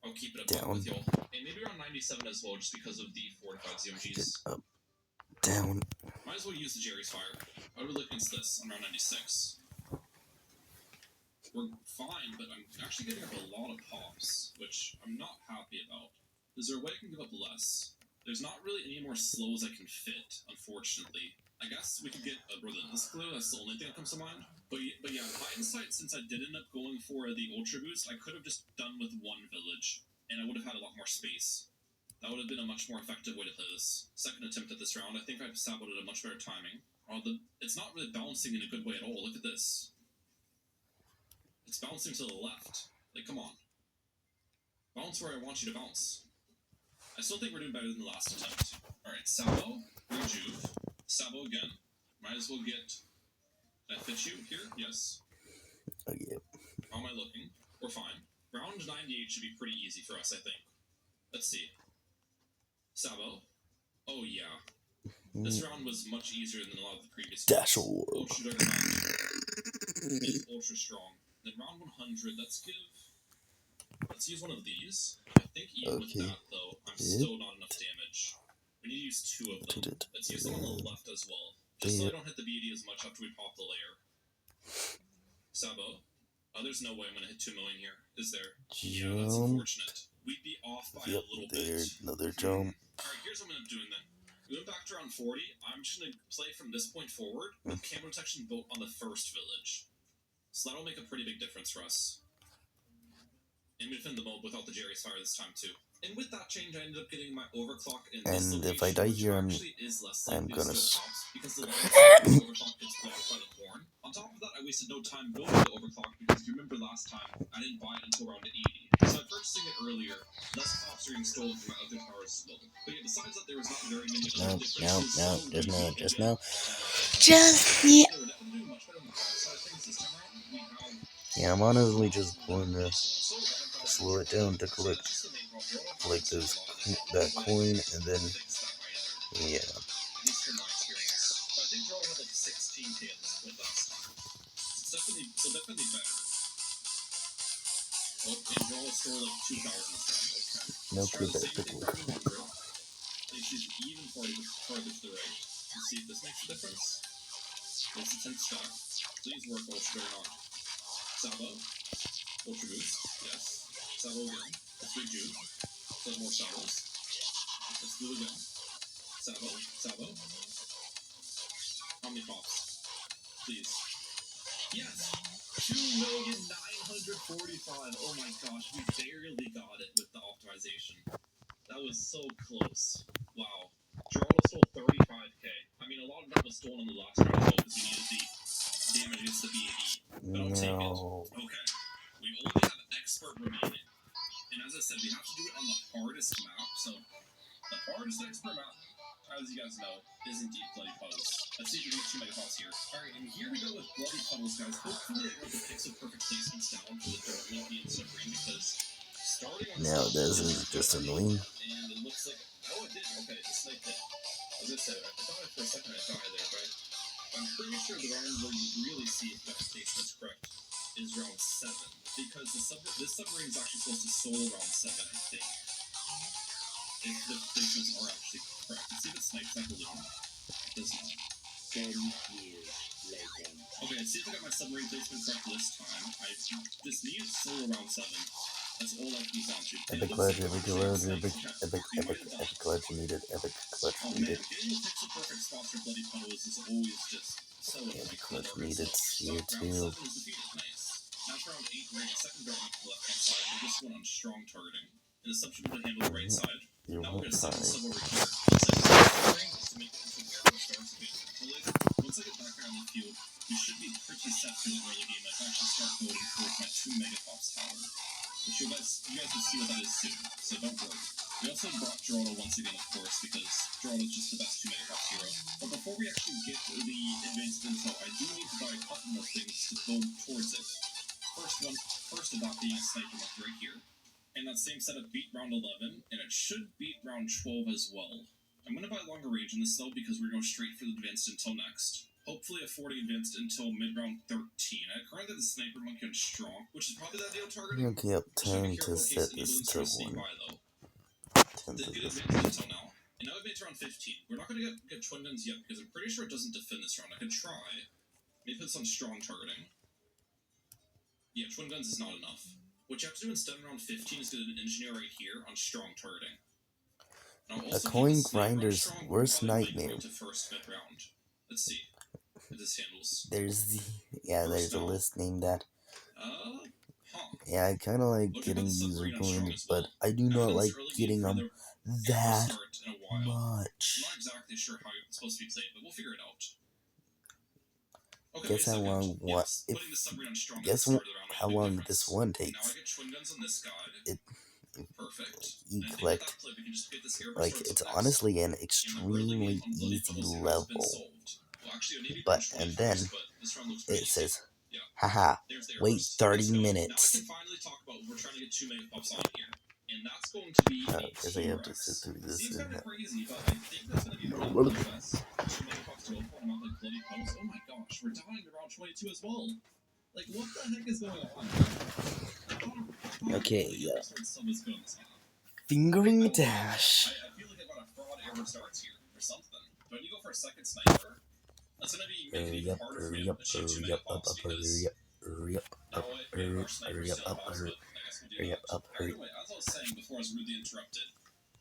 Speaker 2: I'll keep it up with y'all. And maybe around 97 as well, just because of the fortified ZOMGs.
Speaker 3: Up, down.
Speaker 2: Might as well use the Jerry's Fire. I would look against this on round 96.
Speaker 1: we're fine, but I'm actually giving up a lot of pops, which I'm not happy about. Is there a way I can give up less? There's not really any more slows I can fit, unfortunately. I guess we could get a Relentless Glue, that's the only thing that comes to mind. But yeah, in hindsight, since I did end up going for the Ultra Boost, I could have just done with one village, and I would have had a lot more space. That would have been a much more effective way to play this. Second attempt at this round, I think I've saboted a much better timing. It's not really bouncing in a good way at all, look at this. It's bouncing to the left. Like, come on. Bounce where I want you to bounce. I still think we're doing better than the last attempt. Alright, Sabo, Rejuve. Sabo again. Might as well get... Did I fit you here? Yes.
Speaker 3: Oh, yeah.
Speaker 1: How am I looking? We're fine. Round 98 should be pretty easy for us, I think. Let's see. Sabo. Oh, yeah. This round was much easier than a lot of the previous
Speaker 3: Dash
Speaker 1: ones.
Speaker 3: Orb.
Speaker 1: Ultra Juggernaut is ultra strong. Then round 100, let's use one of these. I think even with that, though, I'm still not enough damage. We need to use two of them. Let's use them on the left as well. Just so I don't hit the BD as much after we pop the layer. Sabo. Oh, there's no way I'm going to hit 2 million here, is there? Yeah, that's unfortunate. We'd be off by a little bit.
Speaker 3: Another jump.
Speaker 1: Alright, here's what I'm going to end up doing then. We went back to round 40. I'm just going to play from this point forward with camo detection built on the first village. So that'll make a pretty big difference for us. And we defend the mob without the Jerry's Fire this time too. And with that change, I ended up getting my overclock in this
Speaker 3: And
Speaker 1: location,
Speaker 3: if I die here, I'm gonna.
Speaker 1: because the overclock gets blocked by the horn. On top of that, I wasted no time building the overclock because you remember last time I didn't buy it until round 80. So I'm purchasing it earlier. Less pops are being stolen from my other towers as well. But yeah, besides that, there was not very many other differences.
Speaker 3: Just now. Yeah, I'm honestly just going to slow it down to collect that coin, and then, yeah.
Speaker 1: Definitely better. Oh, and draw a score like 2,000 okay.
Speaker 3: No clue that pick work.
Speaker 1: And she's even farther to the right. Let's see if this makes a difference. It's a 10th stack. Please work, Ultra Juggernaut. Sabo. Ultra Boost. Yes. Sabo again. Let's rejuve. There's more Sabos. Let's do it again. Sabo. How many pops? Please. Yes! 2,945,000. Oh my gosh, we barely got it with the optimization. That was so close. Wow. Geraldo stole 35k. I mean, a lot of that was stolen in the last round though, because we needed the damage against the BAD. But I'll take it. Okay. We only have Expert remaining. And as I said, we have to do it on the hardest map. So, the hardest Expert map, as you guys know, is indeed Bloody Puddles. Let's see if we can get 2 megapops here. Alright, and here we go with Bloody Puddles, guys. Hopefully I got the pixel perfect placements down for the Dirt Monkey and Submarine, because starting on
Speaker 3: Now this is just annoying.
Speaker 1: And it looks like... Oh, it did. Okay, the snake hit. As I said, I thought for a second I'd die there, but I'm pretty sure the round where you really see if that placement's correct is round 7. Because this submarine is actually supposed to solo round 7, I think. If the placements are actually correct. Let's see if it snipes that balloon. It does not. 10 years later. Okay, let's see if I got my submarine placement correct this time. I just need solo round 7. That's all I can down to.
Speaker 3: Epic clutch, epic clutch needed, epic clutch needed.
Speaker 1: Getting the pixel perfect spots for Bloody Puddles is always just so
Speaker 3: Epic clutch needed here too.
Speaker 1: Nice. Now for round 8, we're in the second dart on the left hand side, and this one on strong targeting. And the substitute to handle the right side.
Speaker 3: You're
Speaker 1: Now we're going to set
Speaker 3: fine.
Speaker 1: this up over here. To make it into where the stars are being controlled. Once I get back around the field, we should be pretty set for the early game. I can actually start building towards my 2 megapops tower. Which you guys will see what that is soon, so don't worry. We also brought Geraldo once again, of course, because Geraldo's just the best 2 megapops hero. But before we actually get the advanced intel, I do need to buy a couple more things to build towards it. First of that being Sniper Monkey right here. And that same setup beat round 11, and it should beat round 12 as well. I'm going to buy longer range in this though, because we're going straight for the advanced intel next. Hopefully affording advanced until mid-round 13. I currently have the Sniper Monkey on strong, which is probably the ideal targeting.
Speaker 3: Okay, up time to set this to 1.
Speaker 1: Did get advanced intel now. And now we've made it around 15. We're not going to get twin guns yet, because I'm pretty sure it doesn't defend this round. I could try. Maybe put some strong targeting.
Speaker 2: Yeah, twin guns is not enough. What you have to do instead around 15 is get an engineer right here on strong turreting.
Speaker 3: A coin grinder's worst nightmare.
Speaker 2: To first mid round. Let's see if this handles.
Speaker 3: There's a list named that.
Speaker 2: Huh.
Speaker 3: Yeah, I kind of like getting user coins, but I do not like getting them that much.
Speaker 2: I'm not exactly sure how it's supposed to be played, but we'll figure it out. Okay,
Speaker 3: Guess how long how long this one takes.
Speaker 2: Now I get twin guns on this guy. Perfect.
Speaker 3: You collect, like, it's honestly an extremely easy level, but, and then it says, haha, wait 30 minutes. Because I have to sit through this.
Speaker 2: Oh my gosh, we're dying around 22 as well. Like, what the heck is going on?
Speaker 3: Okay, yeah. Fingering the dash.
Speaker 2: I feel like about a fraud error starts here or something. When you go for a second sniper, that's gonna be making it even harder for you to shoot 2 mega pops because
Speaker 3: hurry up.
Speaker 2: Either way, as I was saying before I was rudely interrupted,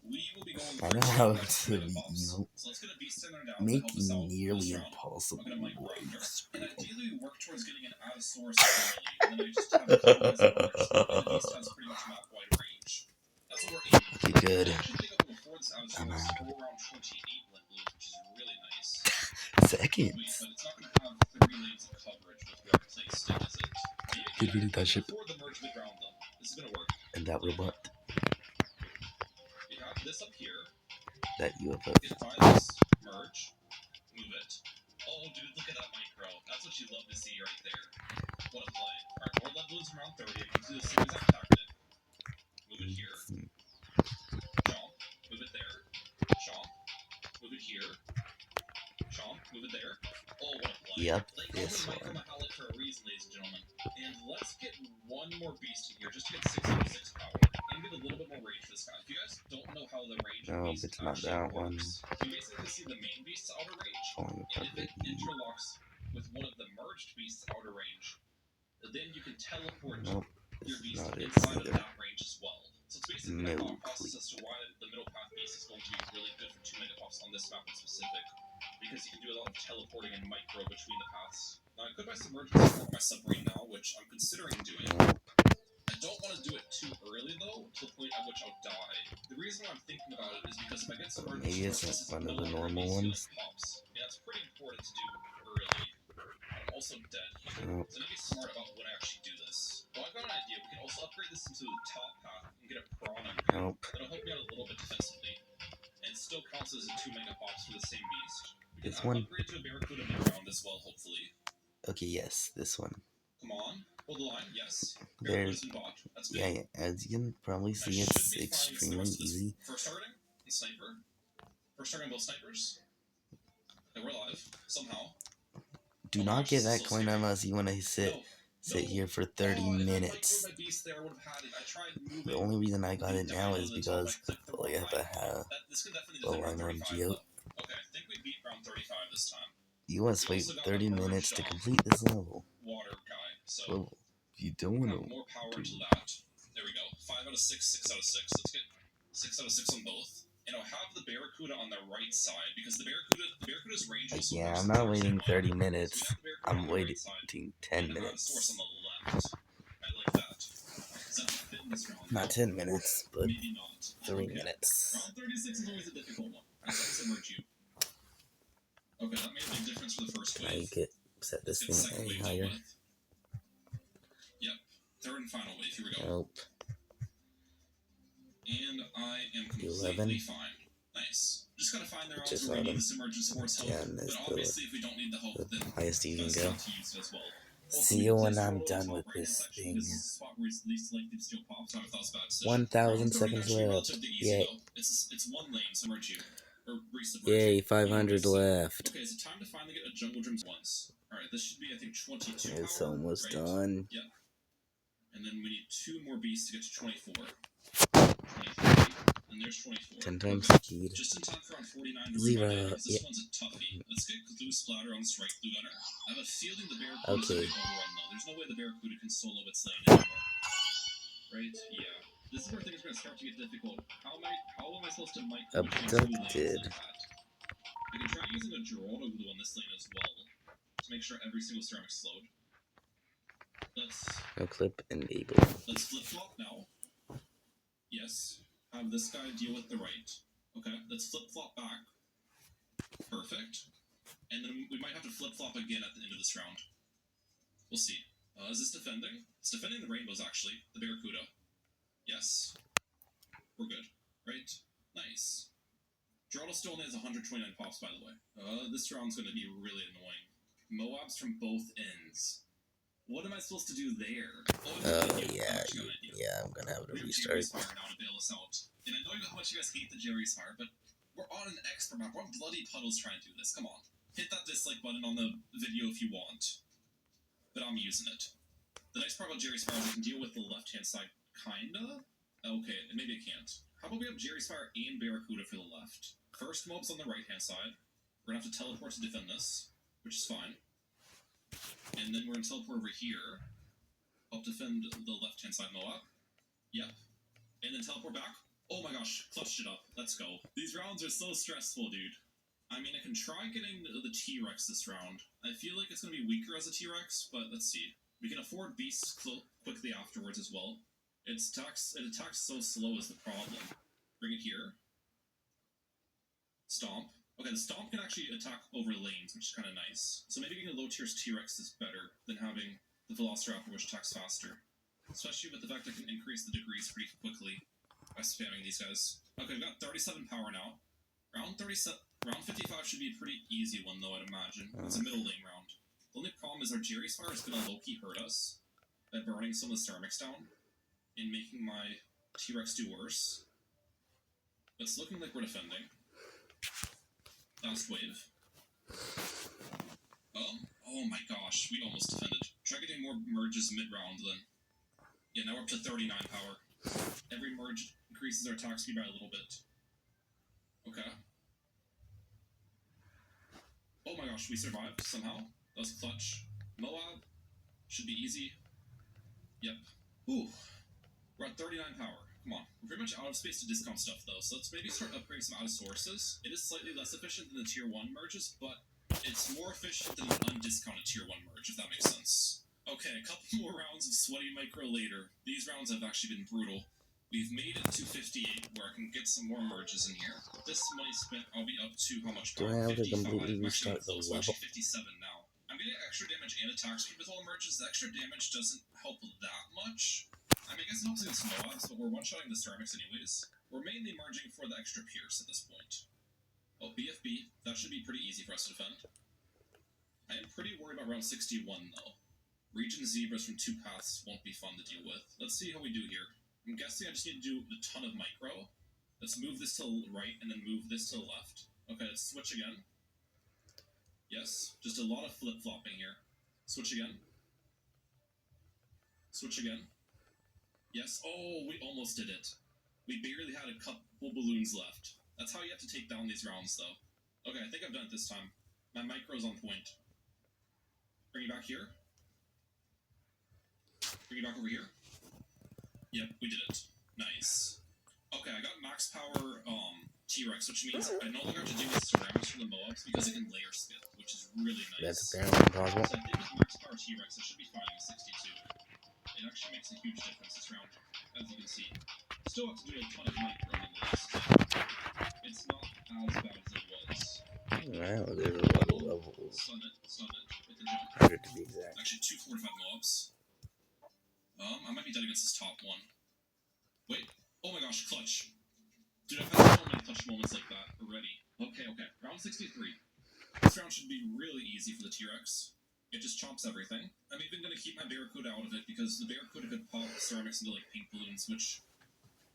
Speaker 2: we will be going
Speaker 3: I know
Speaker 2: for
Speaker 3: how
Speaker 2: 2
Speaker 3: to
Speaker 2: mega pops. So let's get a beast in there now to help us out
Speaker 3: nearly
Speaker 2: this round.
Speaker 3: impossible
Speaker 2: I'm gonna mic grinder.
Speaker 3: life.
Speaker 2: And ideally we work towards getting an Allosaurus early, and then I just have a couple of merged, and the beast has pretty much map wide range. That's what we're aiming for.
Speaker 3: Be good.
Speaker 2: I actually think up before this Allosaurus
Speaker 3: I'm out.
Speaker 2: go around 28 lit blue, which is really nice.
Speaker 3: Seconds.
Speaker 2: But it's not going to have 3 lanes of coverage with where it plays stick, is it?
Speaker 3: Did we do that ship?
Speaker 2: Before the merge mid round though. This is going to work.
Speaker 3: And that robot.
Speaker 2: We have this up here.
Speaker 3: That UFO.
Speaker 2: Get by this, merge, move it. Oh dude, look at that micro. That's what you love to see right there. What a play. Alright, more lead balloons around 30. I can do the same exact tactic. Move it here. Chomp. Move it there. Chomp. Move it here. Chomp. Move it there. Oh, what a play.
Speaker 3: Yep,
Speaker 2: They
Speaker 3: this
Speaker 2: call it
Speaker 3: one.
Speaker 2: Micromahalik for a reason, ladies and gentlemen. And let's get one more beast in here just to get 6 out of 6 power. And get a little bit more range for this guy. If you guys don't know how the range of
Speaker 3: No,
Speaker 2: beast
Speaker 3: it's not
Speaker 2: actually
Speaker 3: that one.
Speaker 2: works, you basically see the main beast's outer range.
Speaker 3: Oh,
Speaker 2: And if it interlocks with one of the merged beasts' outer range, then you can teleport
Speaker 3: nope,
Speaker 2: your
Speaker 3: this is
Speaker 2: beast
Speaker 3: not it
Speaker 2: inside of
Speaker 3: either.
Speaker 2: that range as well. So it's basically a thought process as to why the middle path beast is going to be really good for 2 megapops on this map in specific, because you can do a lot of teleporting and micro between the paths. Now I could buy submerge for my submarine now, which I'm considering doing. I don't want to do it too early though, to the point at which I'll die. The reason why I'm thinking about it is because if I get submerged,
Speaker 3: Maybe it's not one of the normal ones.
Speaker 2: Pops. Yeah, it's pretty important to do early. I'm also dead here,
Speaker 3: Nope.
Speaker 2: so I need to be smart about when I actually do this. Well, I've got an idea. We can also upgrade this into the top path and get a prawn upgrade.
Speaker 3: Nope.
Speaker 2: That'll help me out a little bit defensively, and still counts as a 2 megapops for the same beast. We can
Speaker 3: This one.
Speaker 2: upgrade to a Barracuda mid-round as well, hopefully.
Speaker 3: Okay, yes, this one.
Speaker 2: Come on, hold the line. Yes.
Speaker 3: There's,
Speaker 2: Barracuda's been bought. That's good.
Speaker 3: yeah, as you can probably
Speaker 2: I
Speaker 3: see,
Speaker 2: should
Speaker 3: it's
Speaker 2: be fine
Speaker 3: extremely
Speaker 2: for the rest of this.
Speaker 3: easy.
Speaker 2: First targeting and sniper. First targeting both snipers. Okay, we're alive somehow.
Speaker 3: Do not get that coin unless you want to sit here for 30 minutes. The only reason I got it now is because I have a low line on Geo.
Speaker 2: Okay, I think we beat round 35 this time.
Speaker 3: You must wait 30 minutes to complete this level.
Speaker 2: Water guy. So
Speaker 3: Well, you don't want
Speaker 2: more power to that. There we go. 5 out of 6, 6 out of 6. Let's get 6 out of 6 on both. And I'll have the Barracuda on the right side because the Barracuda's range also
Speaker 3: Yeah,
Speaker 2: works
Speaker 3: I'm
Speaker 2: on
Speaker 3: not
Speaker 2: the
Speaker 3: waiting
Speaker 2: right side.
Speaker 3: 30 minutes.
Speaker 2: So we have the Barracuda
Speaker 3: I'm
Speaker 2: on the
Speaker 3: waiting
Speaker 2: right side,
Speaker 3: 10
Speaker 2: and the Allosaurus
Speaker 3: minutes.
Speaker 2: on the left. I like that. Does that fit in this round?
Speaker 3: Not 10 minutes, but
Speaker 2: Maybe not.
Speaker 3: 3
Speaker 2: Okay.
Speaker 3: minutes.
Speaker 2: Round 36 is always a difficult one. I submerge you. Okay, that made a big difference for the first
Speaker 3: Now
Speaker 2: wave.
Speaker 3: you get set this
Speaker 2: Let's get the second
Speaker 3: thing
Speaker 2: wave
Speaker 3: higher.
Speaker 2: dealt with. Yep. Third and final wave. Here we go.
Speaker 3: Nope.
Speaker 2: And I am completely
Speaker 3: 11.
Speaker 2: fine. Nice. Just gotta find the rounds
Speaker 3: Just
Speaker 2: where we need
Speaker 3: 11.
Speaker 2: the submerged support's help.
Speaker 3: 10 is
Speaker 2: But obviously, if we don't need the help,
Speaker 3: the
Speaker 2: then
Speaker 3: highest you can
Speaker 2: that's
Speaker 3: go.
Speaker 2: not to use it as well.
Speaker 3: See you when I'm done with this thing. 1,000 seconds left. Yay.
Speaker 2: It's one lane, submerge you. Or re-submerge
Speaker 3: Yay,
Speaker 2: you.
Speaker 3: 500 left.
Speaker 2: Okay, is it time to finally get a Jungle Dreams once? Alright, this should be, I think, 22
Speaker 3: It's
Speaker 2: power,
Speaker 3: almost
Speaker 2: right?
Speaker 3: done.
Speaker 2: Yeah. And then we need 2 more beasts to get to 24. 23. And there's 24.
Speaker 3: 10 times
Speaker 2: Okay.
Speaker 3: speed.
Speaker 2: Just in time for round 49 to
Speaker 3: Zero.
Speaker 2: run in, because this
Speaker 3: Yep.
Speaker 2: one's a toughie. Let's get glue splatter on strike glue gunner. I have a feeling the Barracuda's
Speaker 3: Okay.
Speaker 2: gonna be overrun though. There's no way the Barracuda can solo its lane anymore. Right? Yeah. This is where things are gonna start to get difficult. How am I supposed to micro between two lanes
Speaker 3: Abducted.
Speaker 2: like that? I can try using a Geraldo glue on this lane as well to make sure every single ceramic's slowed.
Speaker 3: No clip enabled.
Speaker 2: Let's flip flop now. Yes. Have this guy deal with the right. Okay, let's flip flop back. Perfect. And then we might have to flip flop again at the end of this round. We'll see. Is this defending? It's defending the rainbows actually. The Barracuda. Yes. We're good. Right? Nice. Geraldo still only has 129 pops, by the way. This round's going to be really annoying. Moabs from both ends. What am I supposed to do there?
Speaker 3: Yeah, I'm gonna have to
Speaker 2: We have
Speaker 3: restart.
Speaker 2: Jerry's Fire now to bail us out. And I know how much you guys hate the Jerry's Fire, but we're on an expert map. We're on Bloody Puddles trying to do this. Come on. Hit that dislike button on the video if you want. But I'm using it. The nice part about Jerry's Fire is I can deal with the left-hand side, kinda? Okay, and maybe I can't. How about we have Jerry's Fire and Barracuda for the left? First mob's on the right-hand side. We're gonna have to teleport to defend this, which is fine. And then we're gonna teleport over here. Help defend the left-hand side Moab. Yep. And then teleport back. Oh my gosh, clutched it up. Let's go. These rounds are so stressful, dude. I mean, I can try getting the T-Rex this round. I feel like it's gonna be weaker as a T-Rex, but let's see. We can afford beasts quickly afterwards as well. It attacks so slow is the problem. Bring it here. Stomp. Okay, the Stomp can actually attack over lanes, which is kind of nice. So maybe getting a low tier's T-Rex is better than having the Velociraptor, which attacks faster. Especially with the fact I can increase the degrees pretty quickly by spamming these guys. Okay, we've got 37 power now. Round 55 should be a pretty easy one, though, I'd imagine. It's a middle lane round. The only problem is our Jerry's Fire is going to low-key hurt us by burning some of the ceramics down and making my T-Rex do worse. It's looking like we're defending. Last wave. Oh my gosh, we almost defended. Try getting more merges mid-round then. Yeah, now we're up to 39 power. Every merge increases our attack speed by a little bit. Okay. Oh my gosh, we survived somehow. That was clutch. Moab should be easy. Yep. Ooh. We're at 39 power. Come on. We're pretty much out of space to discount stuff though, so let's maybe start upgrading some out of sources. It is slightly less efficient than the tier 1 merges, but it's more efficient than an undiscounted tier 1 merge, if that makes sense. Okay, a couple more rounds of sweaty micro later. These rounds have actually been brutal. We've made it to 58, where I can get some more merges in here. This money spent, I'll be up to how much
Speaker 3: Do
Speaker 2: power?
Speaker 3: I have to
Speaker 2: 55.
Speaker 3: completely
Speaker 2: Actually,
Speaker 3: restart the
Speaker 2: close. We're
Speaker 3: level?
Speaker 2: actually 57 now. I'm getting extra damage and attack speed with all the merges. The extra damage doesn't help that much. I mean, I guess it helps against Moabs, but we're one-shotting the ceramics anyways. We're mainly merging for the extra pierce at this point. Oh, BFB. That should be pretty easy for us to defend. I am pretty worried about round 61, though. Region zebras from 2 paths won't be fun to deal with. Let's see how we do here. I'm guessing I just need to do a ton of micro. Let's move this to the right and then move this to the left. Okay, let's switch again. Yes, just a lot of flip-flopping here. Switch again. Switch again. Yes. Oh, we almost did it. We barely had a couple balloons left. That's how you have to take down these rounds, though. Okay, I think I've done it this time. My micro's on point. Bring it back here. Bring it back over here. Yep, we did it. Nice. Okay, I got max power T-Rex, which means I no longer have to do with ceramics from the Moabs because it can layer skip, which is really nice.
Speaker 3: That's apparently impossible.
Speaker 2: So I think with max power T-Rex, I should be fine with 62. It actually makes a huge difference this round, as you can see. Still have to do a ton of micro nonetheless, but it's not as bad as it was.
Speaker 3: Wow, there's a lot of levels.
Speaker 2: Stun it with the jump.
Speaker 3: 100 to be exact.
Speaker 2: Actually, 2 fortified Moabs. I might be dead against this top one. Wait. Oh my gosh, clutch. Dude, I've had so many clutch moments like that already. Okay. Round 63. This round should be really easy for the T-Rex. It just chomps everything. I'm even going to keep my Barracuda out of it because the Barracuda could pop ceramics into like pink balloons, which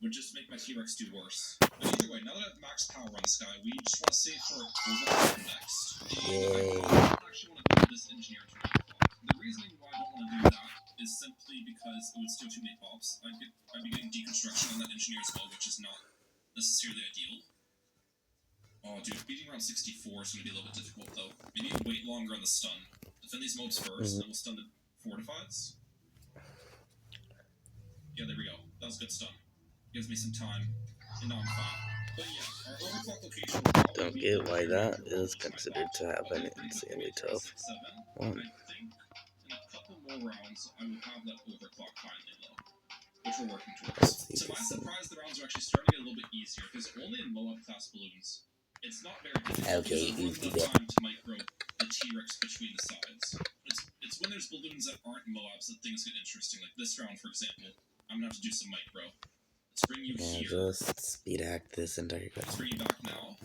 Speaker 2: would just make my T-Rex do worse. But either way, now that I have max power on this guy, we just want to save for Overhaul next.
Speaker 3: Yay.
Speaker 2: I don't actually want to do this engineer turn. The reasoning why I don't want to do that is simply because it would steal too many pops. I'd be getting deconstruction on that engineer as well, which is not necessarily ideal. Oh, dude, beating around 64 is going to be a little bit difficult, though. We need to wait longer on the stun. Defend these mobs first, then we'll stun the fortifieds. Yeah, there we go. That was a good stun. Gives me some time, and now I'm fine. But yeah, our overclock location will
Speaker 3: Don't get why that is considered to have an insanely tough one.
Speaker 2: I think in a couple more rounds, I will have that overclock finally, though, which we're working towards. To my surprise, the rounds are actually starting to get a little bit easier, because only in Moab class balloons, it's not very difficult.
Speaker 3: Okay,
Speaker 2: because
Speaker 3: you
Speaker 2: there's time to micro the T-Rex between the sides. It's when there's balloons that aren't Moabs that things get interesting. Like this round, for example, I'm gonna have to do some micro. Let's bring you
Speaker 3: Yeah,
Speaker 2: here.
Speaker 3: just speed hack this entire guy.
Speaker 2: Let's bring you back now.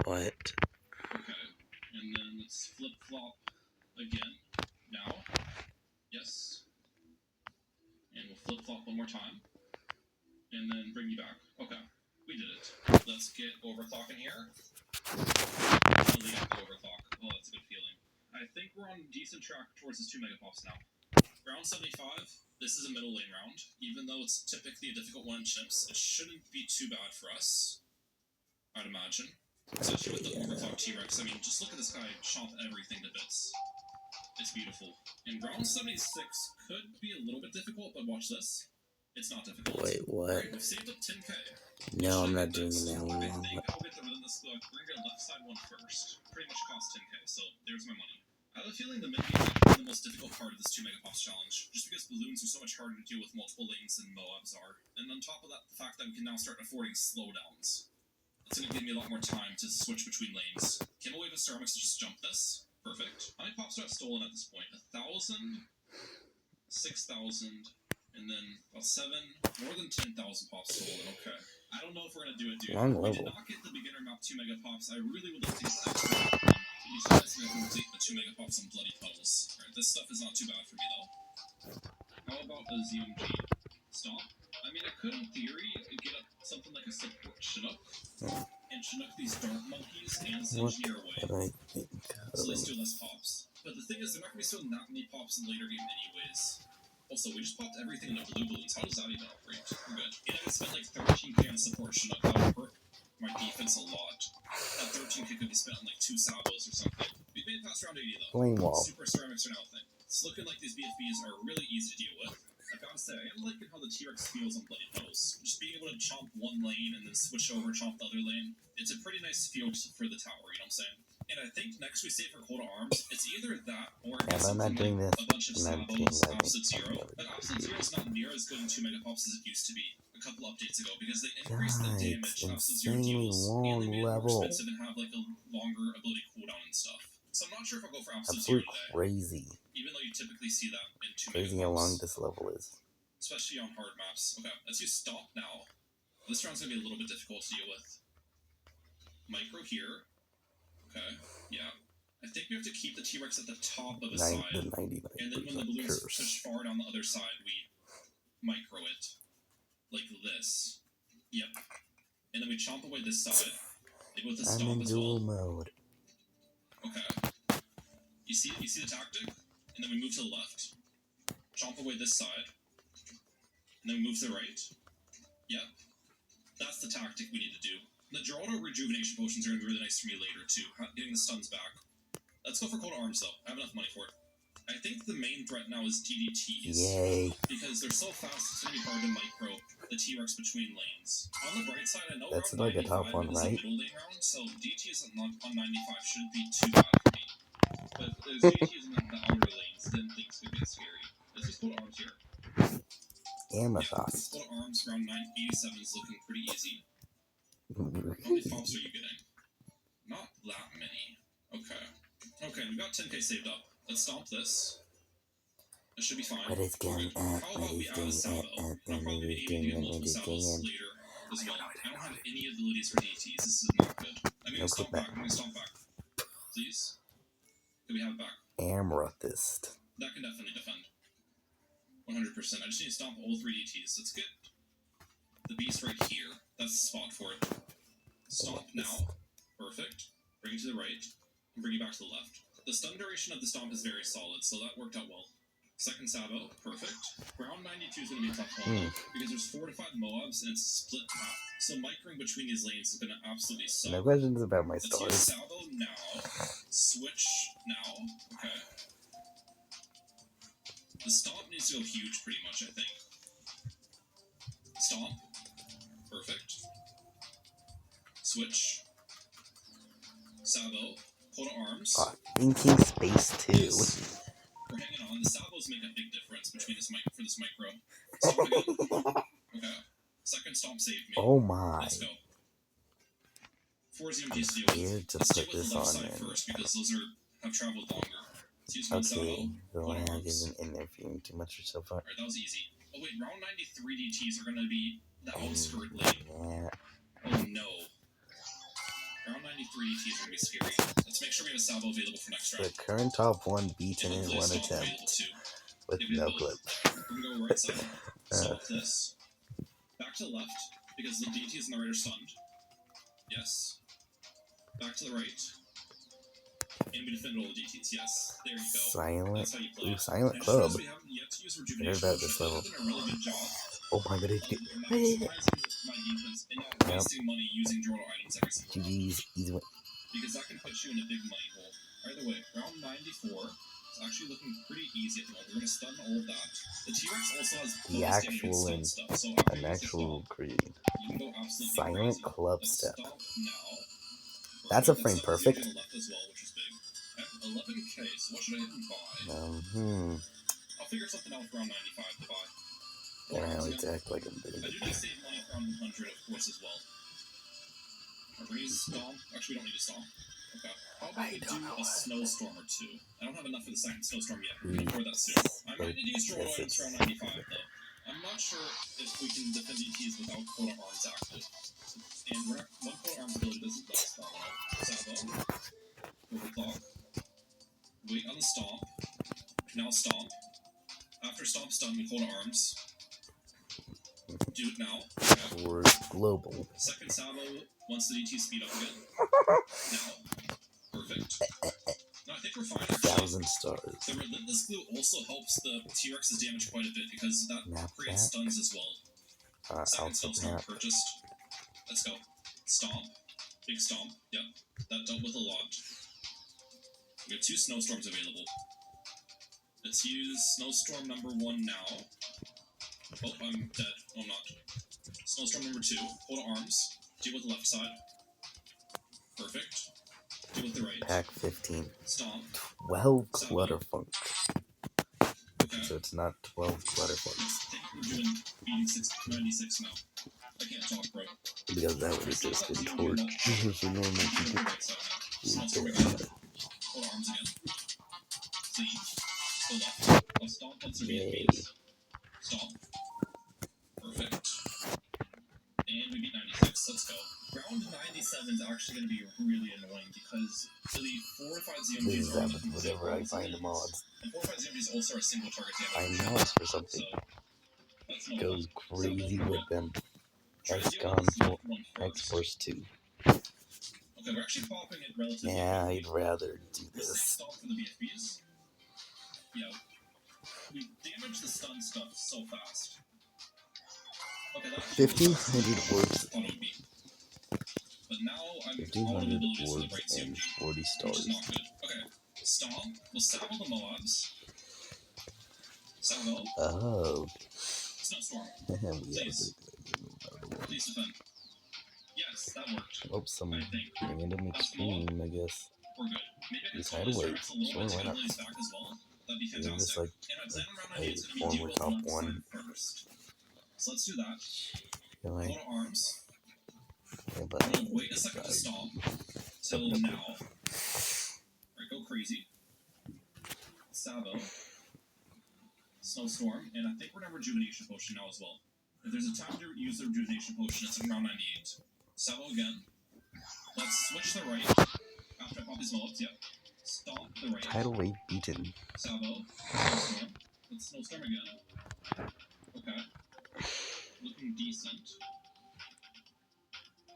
Speaker 3: What?
Speaker 2: Okay. And then let's flip flop again. Now. Yes. And we'll flip flop one more time. And then bring you back. Okay. We did it. Let's get overclock in here. Finally got the overclock. Oh, that's a good feeling. I think we're on a decent track towards this 2 megapops now. Round 75. This is a middle lane round. Even though it's typically a difficult one in chimps, it shouldn't be too bad for us, I'd imagine. Especially with the overclock T-Rex. I mean, just look at this guy chomp everything to bits. It's beautiful. And round 76 could be a little bit difficult, but watch this. It's not difficult.
Speaker 3: Wait, what?
Speaker 2: Alright, we've saved up 10k.
Speaker 3: No, I'm not doing it now.
Speaker 2: I think I'll get the relentless look. We're gonna get left side one first. Pretty much cost 10k, so there's my money. I have a feeling the mid game is actually the most difficult part of this 2 megapops challenge, just because balloons are so much harder to deal with multiple lanes than Moabs are. And on top of that, the fact that we can now start affording slowdowns. It's gonna give me a lot more time to switch between lanes. Camel Wave of Ceramics to just jump this. Perfect. How many pops are stolen at this point? 1,000, 6,000, and then about 7, more than 10,000 pops stolen. Okay. I don't know if we're gonna do it, dude.
Speaker 3: Long
Speaker 2: We did
Speaker 3: level.
Speaker 2: not get the beginner map 2 megapops. I really would love to get the extra. You guys can take the 2 megapops on bloody puddles. Alright, this stuff is not too bad for me though. How about a ZMG? Stop. I mean, I could in theory get up something like a support Chinook, and Chinook these dark monkeys and
Speaker 3: What
Speaker 2: engineer away.
Speaker 3: did I think?
Speaker 2: So let's do less pops. But the thing is, they're not gonna be so that many pops in the later game anyways. Also, we just popped everything into blue balloons. How does that even operate? We're good. And I spent like 13k on support Chinook. That would hurt my defense a lot. That 13k could be spent on like 2 salvos or something. We made it past round 80 though.
Speaker 3: Flame wall.
Speaker 2: Super ceramics are now a thing. It's looking like these BFBs are really easy to deal with. I gotta say, I am liking how the T-Rex feels on bloody puddles. Just being able to chomp one lane and then switch over, chomp the other lane. It's a pretty nice feel for the tower, you know what I'm saying? And I think next we save for Cold Arms, it's either that or
Speaker 3: Yeah, if I'm not doing this,
Speaker 2: a bunch of
Speaker 3: I'm not doing
Speaker 2: Salvos,
Speaker 3: that.
Speaker 2: Opposite Zero. But Opposite Zero is not near as good in 2 megapops as it used to be a couple updates ago because they increased the damage Opposite Zero
Speaker 3: insanely
Speaker 2: deals
Speaker 3: long
Speaker 2: and they made it more
Speaker 3: level.
Speaker 2: expensive and have like a longer ability cooldown and stuff. So I'm not sure if I'll go for Opposite
Speaker 3: Absolutely
Speaker 2: Zero today,
Speaker 3: crazy.
Speaker 2: even though you typically see that in 2
Speaker 3: Crazy how long
Speaker 2: megapops.
Speaker 3: this level is.
Speaker 2: Especially on hard maps. Okay, let's use Stomp now. This round's gonna be a little bit difficult to deal with. Micro here. Okay, yeah. I think we have to keep the T-Rex at the top of a
Speaker 3: The
Speaker 2: side.
Speaker 3: 99%
Speaker 2: And then when the balloons
Speaker 3: curse.
Speaker 2: push far down the other side, we micro it. Like this. Yep. And then we chomp away this side. Like with the
Speaker 3: I'm
Speaker 2: Stomp
Speaker 3: in
Speaker 2: as
Speaker 3: dual
Speaker 2: well.
Speaker 3: mode.
Speaker 2: Okay. You see the tactic? And then we move to the left. Chomp away this side. And then we move to the right. Yep. That's the tactic we need to do. The Geraldo rejuvenation potions are going to be really nice for me later, too. Getting the stuns back. Let's go for Cold Arms, though. I have enough money for it. I think the main threat now is DDTs.
Speaker 3: Yay.
Speaker 2: Because they're so fast, it's going to be hard to micro the T-Rex between lanes. On the bright side, I know
Speaker 3: That's
Speaker 2: round
Speaker 3: like a top
Speaker 2: 95
Speaker 3: one,
Speaker 2: is
Speaker 3: right?
Speaker 2: a middle lane round, so DTs on 95 shouldn't be too bad for me. But if there's DTs in the outer lanes, then things could get scary. Let's just Cold Arms here.
Speaker 3: Amethyst.
Speaker 2: Cold Arms, round 987 is looking pretty easy. How many pops are you getting? Not that many. Okay. Okay, we got 10k saved up. Let's stomp this. It should be fine.
Speaker 3: What is going on?
Speaker 2: How about we add a salvo? And I'll probably be aiming to get multiple salvos later as well. I don't have any abilities for DTs. This is not good. I'm gonna stomp back. I'm gonna stomp back. Please. Can we have it back?
Speaker 3: Amethyst.
Speaker 2: That can definitely defend. 100%. I just need to stomp all 3 DTs. Let's get the beast right here. That's the spot for it. Stomp now. Perfect. Bring it to the right. And bring it back to the left. The stun duration of the stomp is very solid, so that worked out well.
Speaker 1: Second Sabo, perfect. Round 92 is going to be a tough one, though, because there's 4 to 5 Moabs, and it's split half. So microing between these lanes is going to absolutely suck.
Speaker 3: No questions about my
Speaker 1: Let's use
Speaker 3: stars.
Speaker 1: Sabo now. Switch now. Okay. The stomp needs to go huge, pretty much, I think. Stomp. Perfect. Switch. Sabo. Pull to arms.
Speaker 3: Thinking space too.
Speaker 1: Yes. We're hanging on. The Sabos make a big difference between this for this micro. Stomp again. Okay. Second stomp saved me.
Speaker 3: Oh my.
Speaker 1: Let's go. 4 ZMGs to deal
Speaker 3: I'm
Speaker 1: with.
Speaker 3: scared to
Speaker 1: Let's deal
Speaker 3: put
Speaker 1: with
Speaker 3: this
Speaker 1: the left
Speaker 3: on
Speaker 1: side
Speaker 3: there.
Speaker 1: first because those have traveled longer. Let's use one Sabo.
Speaker 3: Okay, the
Speaker 1: Pull to
Speaker 3: lag
Speaker 1: arms.
Speaker 3: isn't interfering too much so far.
Speaker 1: Alright, that was easy. Oh wait, round 93 DTs are gonna be the outskirt lane.
Speaker 3: Yeah.
Speaker 1: Oh no. Round 93 DTs are gonna be scary. Let's make sure we have a Sabo available for next
Speaker 3: The
Speaker 1: round.
Speaker 3: current top one beaten in
Speaker 1: Hopefully a
Speaker 3: one
Speaker 1: Stomp available
Speaker 3: attempt
Speaker 1: too.
Speaker 3: with
Speaker 1: If we have
Speaker 3: no
Speaker 1: both.
Speaker 3: clip.
Speaker 1: We're gonna go right side. Stop this. Back to the left, because the DTs on the right are stunned. Yes. Back to the right. And we defend all the DTs. Yes. There you go.
Speaker 3: Silent.
Speaker 1: That's how you play.
Speaker 3: Ooh, silent
Speaker 1: I just
Speaker 3: club.
Speaker 1: realized we haven't yet to use rejuvenation.
Speaker 3: Better about this
Speaker 1: Potion.
Speaker 3: level.
Speaker 1: They've done a really good job.
Speaker 3: Oh my god,
Speaker 1: Maximizing my defense and not wasting money using Jordan items every single time.
Speaker 3: GG's, easy win.
Speaker 1: Because that can put you in a big money hole. Either way, round 94 is actually looking pretty easy at the moment. We're going to stun all of that. The T-Rex also has
Speaker 3: The actual
Speaker 1: stun
Speaker 3: and
Speaker 1: stuff, so after
Speaker 3: an
Speaker 1: you use the
Speaker 3: actual
Speaker 1: stomp,
Speaker 3: creed.
Speaker 1: you can go absolutely
Speaker 3: Silent
Speaker 1: crazy.
Speaker 3: club
Speaker 1: Let's
Speaker 3: step.
Speaker 1: stomp now.
Speaker 3: That's a
Speaker 1: Let's
Speaker 3: frame
Speaker 1: stop the
Speaker 3: perfect.
Speaker 1: on the left as well, which is big. I have 11k, so what should I even buy? I'll figure something out for round 95 to buy.
Speaker 3: Can I
Speaker 1: Arms
Speaker 3: like to
Speaker 1: again.
Speaker 3: act like I'm
Speaker 1: I
Speaker 3: big?
Speaker 1: do need to save money for round 100, of course, as well. We're going to use a stomp. Actually, we don't need a stomp. Okay. How about we do a snowstorm or two? I don't have enough for the second snowstorm yet. We're going to record that soon. I might need to use Jordan items for round 95, though. I'm not sure if we can defend DTs without Coda Arms active. And one Coda Arms ability doesn't last long enough. Sabo. Overclock. Wait on the stomp. Now stomp. After stomp stun with Coda Arms. Do it now. Okay.
Speaker 3: Or global.
Speaker 1: Second Sabo wants the DT speed up again. Now. Perfect. No, I think we're fine. Actually.
Speaker 3: 1,000 stars.
Speaker 1: The Relentless Glue also helps the T-Rex's damage quite a bit because that
Speaker 3: Map
Speaker 1: creates
Speaker 3: back.
Speaker 1: stuns as well. Second
Speaker 3: Also
Speaker 1: snowstorm
Speaker 3: map.
Speaker 1: purchased. Let's go. Stomp. Big stomp. Yep. That dealt with a lot. We have 2 snowstorms available. Let's use snowstorm number 1 now. Oh, I'm dead. Oh, I'm not. Snowstorm number 2. Hold arms. Deal with the left side. Perfect. Deal with the right.
Speaker 3: Pack 15.
Speaker 1: Stomp.
Speaker 3: 12 Clutterfunk.
Speaker 1: Okay.
Speaker 3: So it's not 12 Clutterfunks.
Speaker 1: I think we're doing 96 now. I can't talk, bro.
Speaker 3: Because that would have just been torch for normal people.
Speaker 1: Snowstorm again. Hold arms again. Clean. Go left. Let's stomp once their
Speaker 3: Yay.
Speaker 1: BFBs. Stomp. Perfect. And we beat 96. Let's go. Round 97 is actually going to be really annoying because the 4 or 5
Speaker 3: This
Speaker 1: ZMGs
Speaker 3: is
Speaker 1: are
Speaker 3: that with whatever I find the mods.
Speaker 1: And 4 or 5 ZMGs also are single target damage.
Speaker 3: Find mods for something.
Speaker 1: So, that's no
Speaker 3: Goes crazy with them.
Speaker 1: Try to deal
Speaker 3: XCOM
Speaker 1: with this one first.
Speaker 3: X-Force 2.
Speaker 1: Okay, we're actually popping it relatively
Speaker 3: Yeah,
Speaker 1: quickly.
Speaker 3: I'd rather do
Speaker 1: We're safe
Speaker 3: this.
Speaker 1: stop for the BFBs. Yeah. We damage the stun stuff so fast. Okay, that
Speaker 3: 1,500 orbs.
Speaker 1: thought it would be. But now I'm out of
Speaker 3: 1,500
Speaker 1: abilities for the
Speaker 3: orbs
Speaker 1: right
Speaker 3: and
Speaker 1: CMG,
Speaker 3: 40
Speaker 1: which is
Speaker 3: stars.
Speaker 1: not good. Okay, Stomp. We'll Sabo the Moabs. Sabo.
Speaker 3: Oh.
Speaker 1: Snowstorm.
Speaker 3: We have a
Speaker 1: Please.
Speaker 3: big
Speaker 1: Please defend. Yes, that worked.
Speaker 3: Oh, some
Speaker 1: I think.
Speaker 3: random extreme, I guess.
Speaker 1: We're good. Maybe I can
Speaker 3: It's
Speaker 1: slow
Speaker 3: hard to
Speaker 1: this
Speaker 3: wait.
Speaker 1: T-Rex a little
Speaker 3: Sure,
Speaker 1: bit to
Speaker 3: why
Speaker 1: get
Speaker 3: not?
Speaker 1: abilities back as well. That'd be
Speaker 3: Isn't
Speaker 1: fantastic.
Speaker 3: this like
Speaker 1: And at Zen around
Speaker 3: a
Speaker 1: 98 is going to be
Speaker 3: former
Speaker 1: deal with
Speaker 3: top
Speaker 1: left
Speaker 3: one?
Speaker 1: side first. So let's do that.
Speaker 3: Feel like,
Speaker 1: Hold arms.
Speaker 3: yeah, but
Speaker 1: We'll wait a second to stomp. So
Speaker 3: Nope.
Speaker 1: now. Alright, go crazy. Sabo. Snowstorm. And I think we're going to Rejuvenation Potion now as well. If there's a time to use the Rejuvenation Potion, it's around 98. Sabo again. Let's switch to the right. After I pop these Moabs, yeah. Stomp to the right.
Speaker 3: tidal wave beaten.
Speaker 1: Sabo. Snowstorm. Let's Snowstorm again. Okay. Looking decent.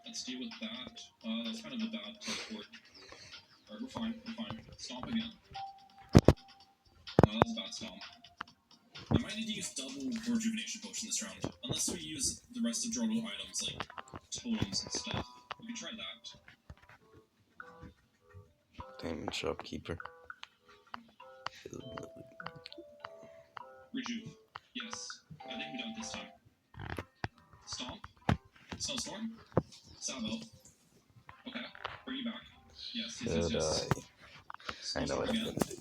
Speaker 1: Let's deal with that. That's kind of a bad teleport. Alright, we're fine. We're fine. Stomp again. That was a bad stomp.
Speaker 2: I might need to use double rejuvenation potion this round, unless we use the rest of Jordo items like totems and stuff. We can try that.
Speaker 3: Diamond shopkeeper.
Speaker 2: Rejuve. Yes. I think we got it this time. Stomp. Snowstorm. Sabo. Okay. Bring you back. Yes.
Speaker 3: Should I know what I'm
Speaker 2: again.
Speaker 3: gonna do.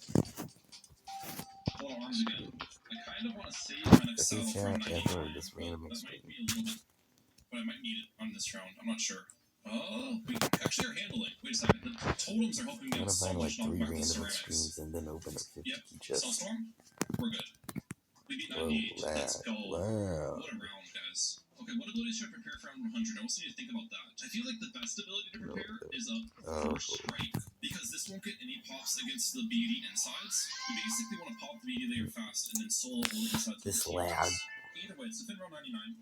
Speaker 2: Hold on, arms again. I kind of want to save my next
Speaker 3: If
Speaker 2: Sabo
Speaker 3: he's
Speaker 2: for
Speaker 3: not
Speaker 2: 99.
Speaker 3: ever this random
Speaker 2: That
Speaker 3: extreme.
Speaker 2: might be a little bit, but I might need it on this round. I'm not sure. Oh, we actually are handling. Wait a second. The totems are helping me
Speaker 3: I'm
Speaker 2: out
Speaker 3: gonna
Speaker 2: so
Speaker 3: find like
Speaker 2: much
Speaker 3: 3
Speaker 2: knockback with
Speaker 3: random
Speaker 2: ceramics.
Speaker 3: extremes and then open up 50
Speaker 2: Yep.
Speaker 3: key chests.
Speaker 2: Snowstorm. We're good. We beat
Speaker 3: Whoa,
Speaker 2: 98. Let's go.
Speaker 3: wow.
Speaker 2: What a round, guys. Okay, what ability should I prepare for round 100? I also need to think about that. I feel like the best ability to prepare is a First Strike, because this won't get any pops against the BD insides. We basically want to pop the BD layer fast and then solo all the insides.
Speaker 3: This
Speaker 2: with the
Speaker 3: lag.
Speaker 2: heroes. Either way, it's within round 99.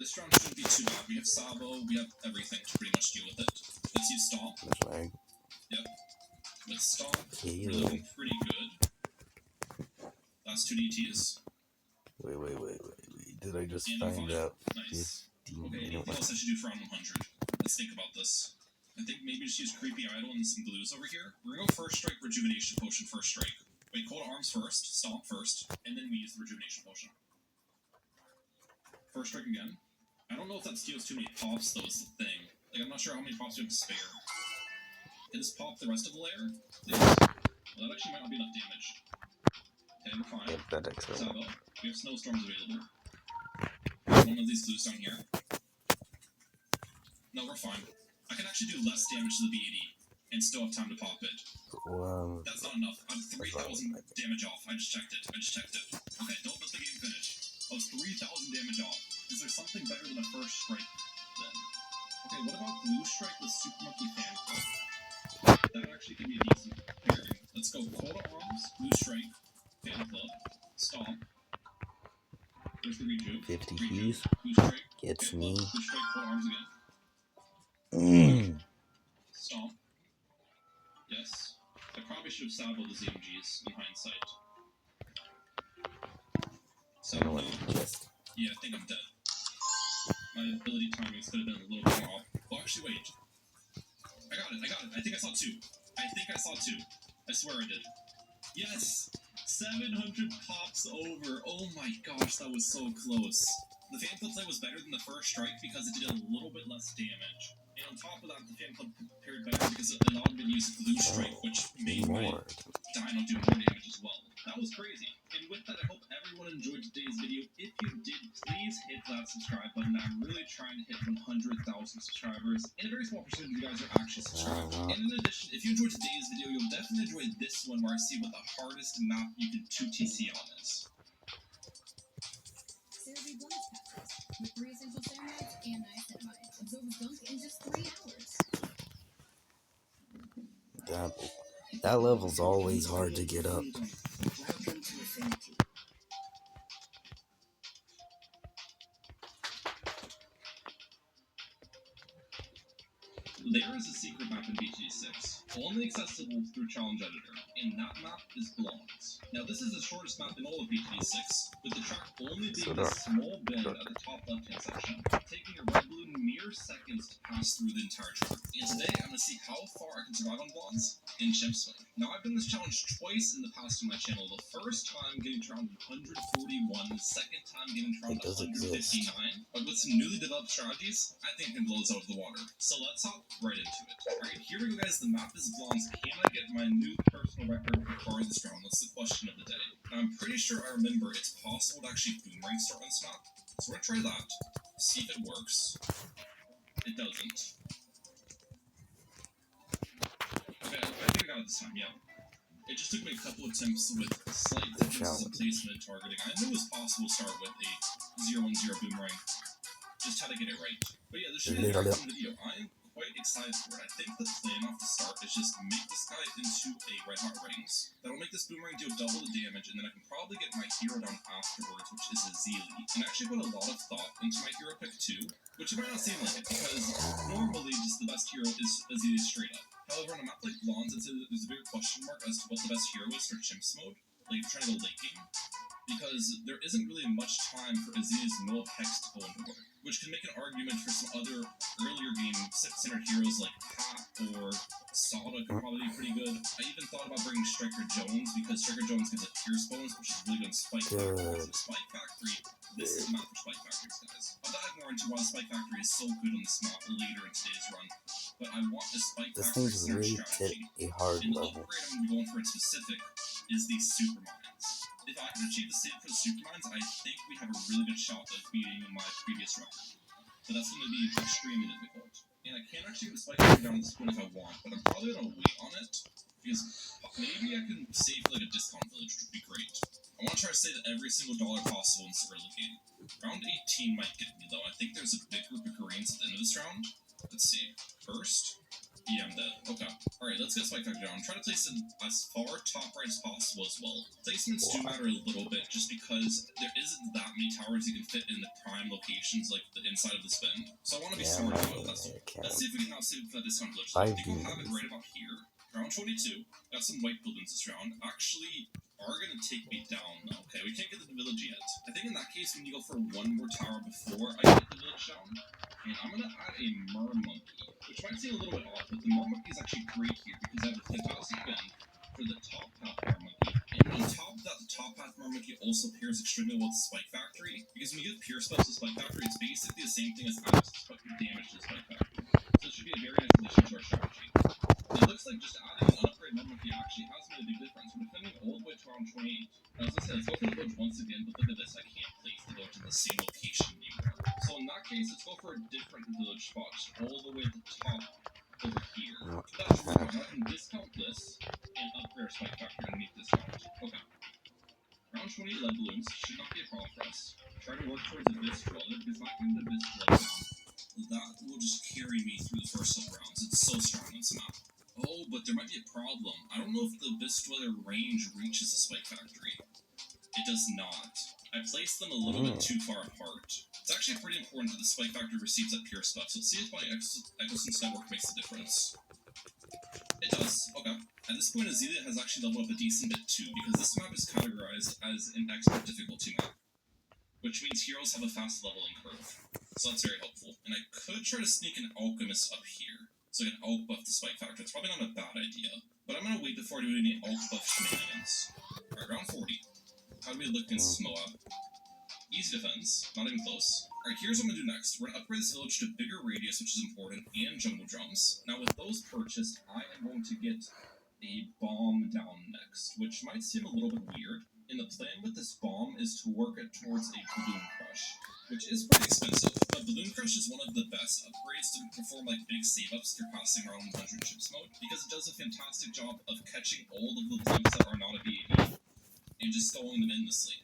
Speaker 2: This round shouldn't be too bad. We have Sabo, we have everything to pretty much deal with it. Let's use Stomp.
Speaker 3: This lag.
Speaker 2: Yep. With Stomp, we're
Speaker 3: Ew.
Speaker 2: looking pretty good. That's 2 DTs.
Speaker 3: Wait. Did I just
Speaker 2: And
Speaker 3: find out
Speaker 2: Nice.
Speaker 3: 15
Speaker 2: Okay,
Speaker 3: minute
Speaker 2: anything else I should do for round 100? Let's think about this. I think maybe just use Creepy Idol and some glues over here. We're gonna go First Strike, Rejuvenation Potion, First Strike. Wait, Cold Arms first, Stomp first, and then we use the Rejuvenation Potion. First Strike again. I don't know if that steals too many pops, though, is the thing. Like, I'm not sure how many pops we have to spare. Can this pop the rest of the layer? Please. Well, that actually might not be enough damage. Okay, we're fine.
Speaker 3: Yep, that extra one.
Speaker 2: Sabo. We have Snowstorms available. One of these glues down here. No, we're fine. I can actually do less damage to the BAD and still have time to pop it.
Speaker 3: Well,
Speaker 2: That's not enough. I'm 3,000 damage off. I just checked it. Okay, don't let the game finish. I was 3,000 damage off. Is there something better than a First Strike then? Okay, what about Blue Strike with Super Monkey Fan Club? That actually could be a decent pairing. Let's go Coda Arms, Blue Strike, Fan Club, Stomp. Where's the Rejuve?
Speaker 3: 50
Speaker 2: Rejuve,
Speaker 3: keys
Speaker 2: Blue Strike,
Speaker 3: gets
Speaker 2: Fan
Speaker 3: me.
Speaker 2: Club, Blue Strike, Coda Arms again. Stomp. Yes. I probably should have saboed the ZMGs in hindsight.
Speaker 3: I don't want to just.
Speaker 2: Yeah, I think I'm dead. My ability timings could have been a little bit more off. Well, actually, wait. I got it. I think I saw 2. I swear I did. Yes! 700 pops over. Oh my gosh, that was so close. The Fan Club play was better than the First Strike because it did a little bit less damage. And on top of that, the Fan Club paired better because it allowed me to use Blue Strike, which made my
Speaker 3: More.
Speaker 2: Dino do more damage as well. That was crazy. And with that, I hope everyone enjoyed today's video. If you did, please hit that subscribe button. I'm really trying to hit 100,000 subscribers. And a very small percentage of you guys are actually subscribed. And in addition, if you enjoyed today's video, you'll definitely enjoy this one where I see what the hardest map you can 2TC on is.
Speaker 4: Cerebi Blast Patches with 3 essential ceramides and niacinamide. Absorbs gunk in just 3 hours.
Speaker 3: That level's always hard to get up.
Speaker 4: Welcome to Affinity.
Speaker 2: There is a secret map in BG6, only accessible through Challenge Editor, and that map is Blondes. Now this is the shortest map in all of BG6, with the track only being a small bend at the top left-hand section, taking a red balloon mere seconds to pass through the entire track. And today I'm going to see how far I can survive on Blondes in Chimp Swing. Now I've done this challenge twice in the past on my channel, the first time getting to round 141, the second time getting to round 159, but with some newly developed strategies, I think I can blow this out of the water. So let's hop right into it. Alright, here we go guys, the map is Blondes. Can I get my new personal record for farthest round? That's the question of the day. Now, I'm pretty sure I remember it's possible to actually boomerang start on this map. So we're gonna try that. See if it works. It doesn't. Okay, I think I got it this time, yeah. It just took me a couple attempts with slight differences in placement and targeting. I knew it was possible to start with a 0-1-0 boomerang. Just how to get it right. But yeah, this should be a very fun video. I am quite excited for it. I think the plan off the start is just make this guy into a Red Hot Rings. That'll make this boomerang deal double the damage, and then I can probably get my hero down afterwards, which is a Zeely. And actually put a lot of thought into my hero pick too, which might not seem like it, because normally just the best hero is a Zeely straight up. However, on a map like Blondes, there's a bigger question mark as to what the best hero is for Chimps mode. Like if you're trying to go late game. because there isn't really much time for Aziza's Noah Hex to go into work, which can make an argument for some other earlier game centered heroes like Pat or Sada could probably be pretty good. I even thought about bringing Striker Jones because Striker Jones gives a Pierce bonus, which is really good in Spike Factory. So Spike Factory, this is the map for Spike Factories, guys. I'll dive more into why Spike Factory is so good on this map later in today's run, but I want the Spike
Speaker 3: This
Speaker 2: Factory
Speaker 3: thing's
Speaker 2: center
Speaker 3: really
Speaker 2: strategy.
Speaker 3: a hard
Speaker 2: And the
Speaker 3: level.
Speaker 2: upgrade I'm going to be going for in specific is the Super Mines. If I can achieve the same for the Super Mines, I think we have a really good shot of beating my previous record. But that's going to be extremely difficult. And I can actually get the Spike Factory down this point if I want, but I'm probably going to wait on it, because maybe I can save like a discount village, which would be great. I want to try to save every single dollar possible in this early game. Round 18 might get me though. I think there's a big group of Koreans at the end of this round. Let's see. First, yeah, I'm dead. Okay. Alright, let's get Spike Factory down. I'm trying to place it as far top right as possible as well. Placements do matter a little bit just because there isn't that many towers you can fit in the prime locations like the inside of the spin. So I want to be smart about that. Let's see if we can now save for that discount village. I think we'll have it right about here. Round 22. Got some white balloons this round. Actually, are going to take me down though. Okay, we can't get to the village yet. I think in that case, we need to go for one more tower before I get the village down. And I'm going to add a Mer Monkey, which might seem a little bit odd, but the Mer Monkey is actually great here because I have a fantastic bend for the top path Mer Monkey. And on top of that, the top path Mer Monkey also pairs extremely well with Spike Factory, because when you get Pierce spells to Spike Factory, it's basically the same thing as adding damage to the Spike Factory. So it should be a very nice addition to our strategy. It looks like just adding an upgrade Mer Monkey actually has made a big difference. We're defending all the way to round 28. As I said, let's go for the village once again, but look at this, I can't place the village in the same location anymore. So in that case, let's go for a different village spot, just all the way at the top over here. That should work out. Now I can discount this and upgrade our Spike Factory underneath discount. Okay. Round 28 lead balloons should not be a problem for us. Try to work towards Abyss Dweller, because if I can get Abyss Dweller down, that will just carry me through the first couple rounds. It's so strong on this map. Oh, but there might be a problem. I don't know if the Abyss Dweller range reaches the Spike Factory. It does not. I placed them a little bit too far apart. It's actually pretty important that the Spike Factory receives that Pierce buff, so let's see if my Ecosynth Network makes a difference. It does. Okay. At this point, Azealia has actually leveled up a decent bit too, because this map is categorized as an expert difficulty map, which means heroes have a fast leveling curve. So that's very helpful. And I could try to sneak an Alchemist up here, so I can Alch buff the Spike Factory. It's probably not a bad idea, but I'm going to wait before I do any Alch buff shenanigans. Alright, round 40. How do we look against Moab? Easy defense, not even close. Alright, here's what I'm going to do next. We're going to upgrade this village to bigger radius, which is important, and jungle drums. Now with those purchased, I am going to get a bomb down next, which might seem a little bit weird. And the plan with this bomb is to work it towards a Balloon Crush, which is pretty expensive, but Balloon Crush is one of the best upgrades to perform like big save-ups through passing around 100 chips mode, because it does a fantastic job of catching all of the blimps that are not a BAD and just throwing them endlessly.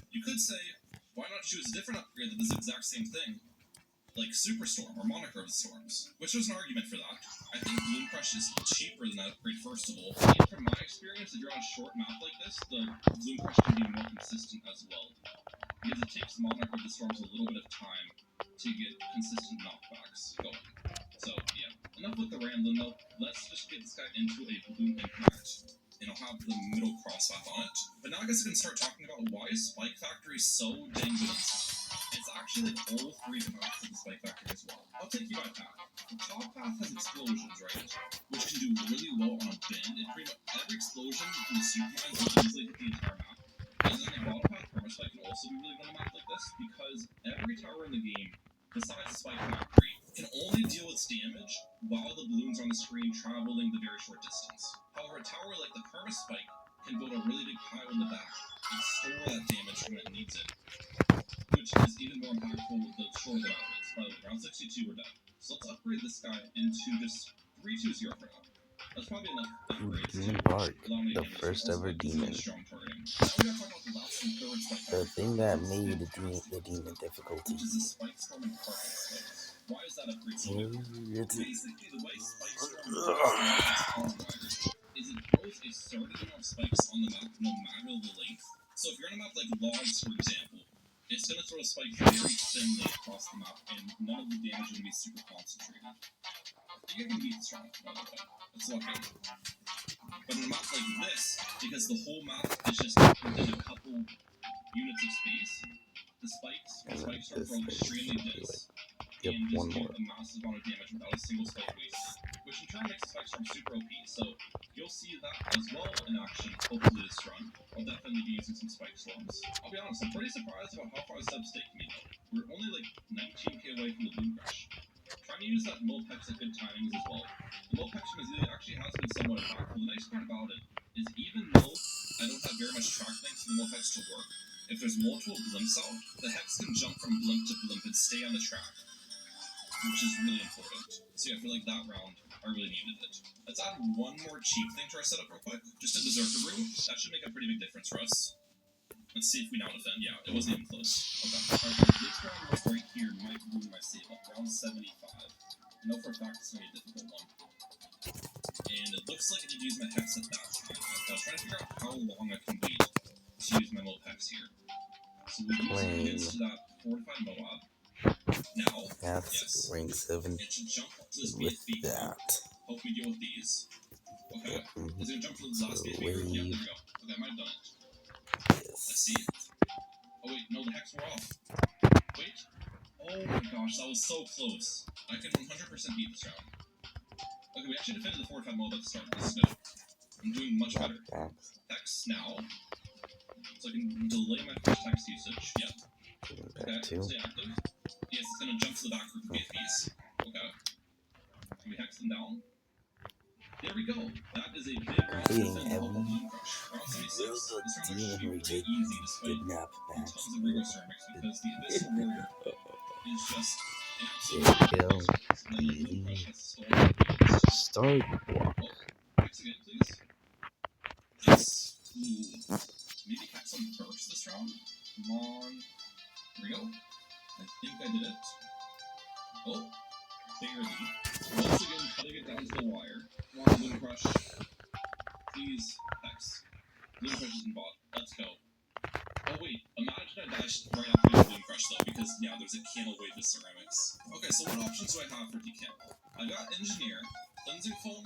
Speaker 2: You could say, why not choose a different upgrade that does the exact same thing, like Superstorm or Moniker of the Storms, which there's an argument for that. I think Balloon Crush is cheaper than that upgrade first of all, and from my experience, if you're on a short map like this, the Balloon Crush can be more consistent as well, because it takes Monarch of the Storms a little bit of time to get consistent knockbacks going. So yeah, enough with the rambling though, let's just get this guy into a Balloon Impact, and I'll have the middle crossback on it. But now I guess I can start talking about why Spike Factory is so dang good. It's actually like all three paths of the Spike Factory as well. I'll take you by path. The top path has explosions, right? Which can do really well on a bend. And pretty much every explosion from the Super Mines will easily hit the entire map. And then the bottom path Permaspike can also be really good on a map like this, because every tower in the game, besides the Spike Factory, can only deal with damage while the balloons are on the screen traveling the very short distance. However, a tower like the Permaspike can build a really big pile in the back and store that damage when it needs it, which is even more impactful with the shorter the map is. By the way, round 62 we're done. So let's upgrade this guy into just 3-2-0 for now. That's probably enough upgrades
Speaker 3: Demon
Speaker 2: to
Speaker 3: Bark,
Speaker 2: allow me to
Speaker 3: the
Speaker 2: handle
Speaker 3: first
Speaker 2: this.
Speaker 3: ever
Speaker 2: This is
Speaker 3: demon.
Speaker 2: strong targeting. Now we gotta talk about the last and third Spike
Speaker 3: The
Speaker 2: Factory,
Speaker 3: thing that made the demon difficulty.
Speaker 2: which is the Spike Storm and Carpet Spikes. Why is that upgrade so good? Basically, the way Spike Storm works is it throws a certain amount of spikes on the map no matter the length. So if you're on a map like Logs, for example, it's going to throw spikes very thinly across the map, and none of the damage is going to be super concentrated. I think I can beat this round, by the way. Let's lock in. But in a map like this, because the whole map is just within a couple units of space, the spikes
Speaker 3: And then
Speaker 2: are
Speaker 3: this
Speaker 2: throwing
Speaker 3: thing
Speaker 2: extremely
Speaker 3: should be
Speaker 2: dense.
Speaker 3: Yep,
Speaker 2: And
Speaker 3: one
Speaker 2: just do
Speaker 3: more.
Speaker 2: a massive amount of damage without a single spike wasted, which in turn makes the spike storm super OP. So you'll see that as well in action, hopefully this run. I'll definitely be using some spike storms. I'll be honest, I'm pretty surprised about how far subs take me though. We're only like 19k away from the Bloom Crush. Trying to use that Mulpex at good timings as well. The Mulpex from Azalea actually has been somewhat impactful. The nice part about it is even though I don't have very much track length for the Mulpex to work, if there's multiple blimps out, the Hex can jump from blimp to blimp and stay on the track, which is really important. So yeah, I feel like that round, I really needed it. Let's add one more cheap thing to our setup real quick. Just a Berserker Brew. That should make a pretty big difference for us. Let's see if we now defend. Yeah, it wasn't even close. Okay. Alright, this round right here might ruin my save up. Round 75. I know for a fact it's going to be a difficult one. And it looks like I need to use my Hex at that time. Okay, I was trying to figure out how long I can wait to use my Mulpex here. So we'll use it against that fortified Moab. Now,
Speaker 3: That's
Speaker 2: yes,
Speaker 3: rank 7
Speaker 2: it should jump up to this
Speaker 3: with
Speaker 2: beat.
Speaker 3: that.
Speaker 2: Hope we deal with these. Okay.
Speaker 3: Mhm.
Speaker 2: Is it gonna jump for the
Speaker 3: So
Speaker 2: last beat? Yeah, there we
Speaker 3: wave.
Speaker 2: go. Okay, I might have done it. Let's
Speaker 3: Yes.
Speaker 2: see. Oh wait, no, the Hex were off. Wait. Oh my gosh, that was so close. I can 100% beat this round. Okay, we actually defended the fortified mode at the start. This is good. I'm doing much better.
Speaker 3: Backpacks.
Speaker 2: Hex now. So I can delay my first Hex usage. Yeah.
Speaker 3: Doing
Speaker 2: Okay,
Speaker 3: that too.
Speaker 2: stay active. Yes, it's gonna jump to the back group and get these. Okay. Can we Hex them down? There we go. That is a big round to
Speaker 3: Beating
Speaker 2: defend the whole
Speaker 3: every
Speaker 2: Bloom Crush. Round 76.
Speaker 3: Real
Speaker 2: This round
Speaker 3: good
Speaker 2: actually should be
Speaker 3: demon
Speaker 2: pretty
Speaker 3: reject
Speaker 2: easy despite
Speaker 3: kidnap
Speaker 2: tons
Speaker 3: backs.
Speaker 2: of rigor ceramics because the Abyssal Warrior is just an absolute
Speaker 3: There we go.
Speaker 2: ridiculous. And then the Bloom Crush has stolen.
Speaker 3: Start block.
Speaker 2: Oh, Hex again, please. Yes. Ooh. Maybe catch some burst this round. Come on. Here we go. I think I did it. Oh, barely. Once again, cutting it down to the wire. Come on, Bloom Crush. Please, Hex. Bloom Crush is in bot. Let's go. Oh wait, imagine I dashed right after the Bloom Crush though, because yeah, there's a camel wave with ceramics. Okay, so what options do I have for decamel? I got Engineer, Cleansing Foam.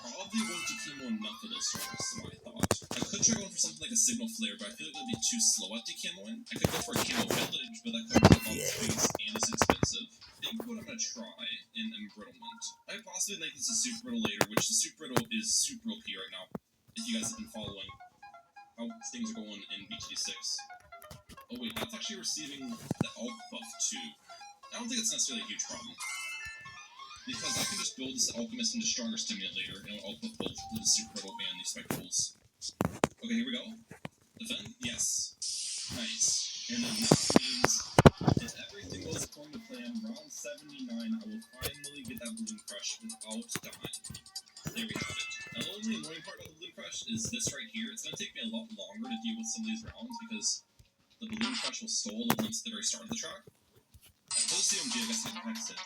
Speaker 2: Probably won't decamo enough of those ceramics, so I thought. I could try going for something like a Signal Flare, but I feel like that'd be too slow at decamoing. I could go for a Camo Village, but that comes with a lot of space and is expensive. I think what I'm gonna try in Embrittlement. I could possibly make this a Super Brittle later, which the Super Brittle is super OP right now. If you guys have been following how things are going in BT6. Oh wait, that's actually receiving the Alk buff too. I don't think it's necessarily a huge problem. Because I can just build this Alchemist into Stronger Stimulant later, and I'll put both the Super Brittle and the Spectacles. Okay, here we go. Defend? Yes. Nice. And then that means if everything goes according to plan, round 79, I will finally get that Bloom Crush without dying. There we have it. Now, the only annoying part about the Bloom Crush is this right here. It's going to take me a lot longer to deal with some of these rounds because the Bloom Crush will stall the blimps at the very start of the track. I suppose CMG, I guess I can Hex it.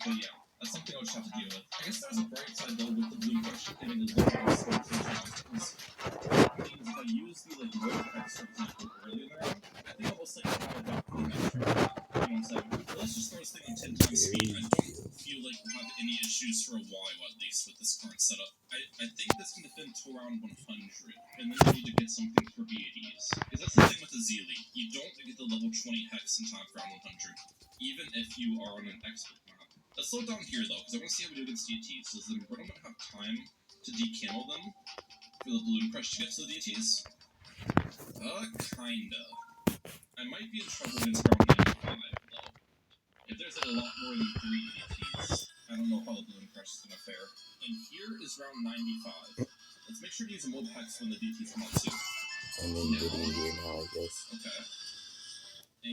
Speaker 2: But yeah, that's something I'll just have to deal with. I guess there's a bright side though with the Bloom Crush getting a little more space in rounds because that means if I use the like low Hex for example early in the round, I think I'll most likely have about the next round. You know what I'm saying? Let's just throw this thing at 10 times speed. I don't feel like we'll have any issues for a while at least with this current setup. I think this can defend to around 100, and then we need to get something for BADs. Because that's the thing with the Zealy. You don't get the level 20 Hex in time for round 100, even if you are on an expert map. Let's slow down here though, because I want to see how we do against DTs. So does the Embrittlement have time to decamel them for the Bloom Crush to get to the DTs? Kinda. I might be in trouble against round 95 though. If there's like a lot more than 3 DTs, I don't know how the Bloom Crush is gonna fare. And here is round 95. Let's make sure to use a Mob Hex when the DTs come out too.
Speaker 3: And then getting here now, I guess.
Speaker 2: Okay.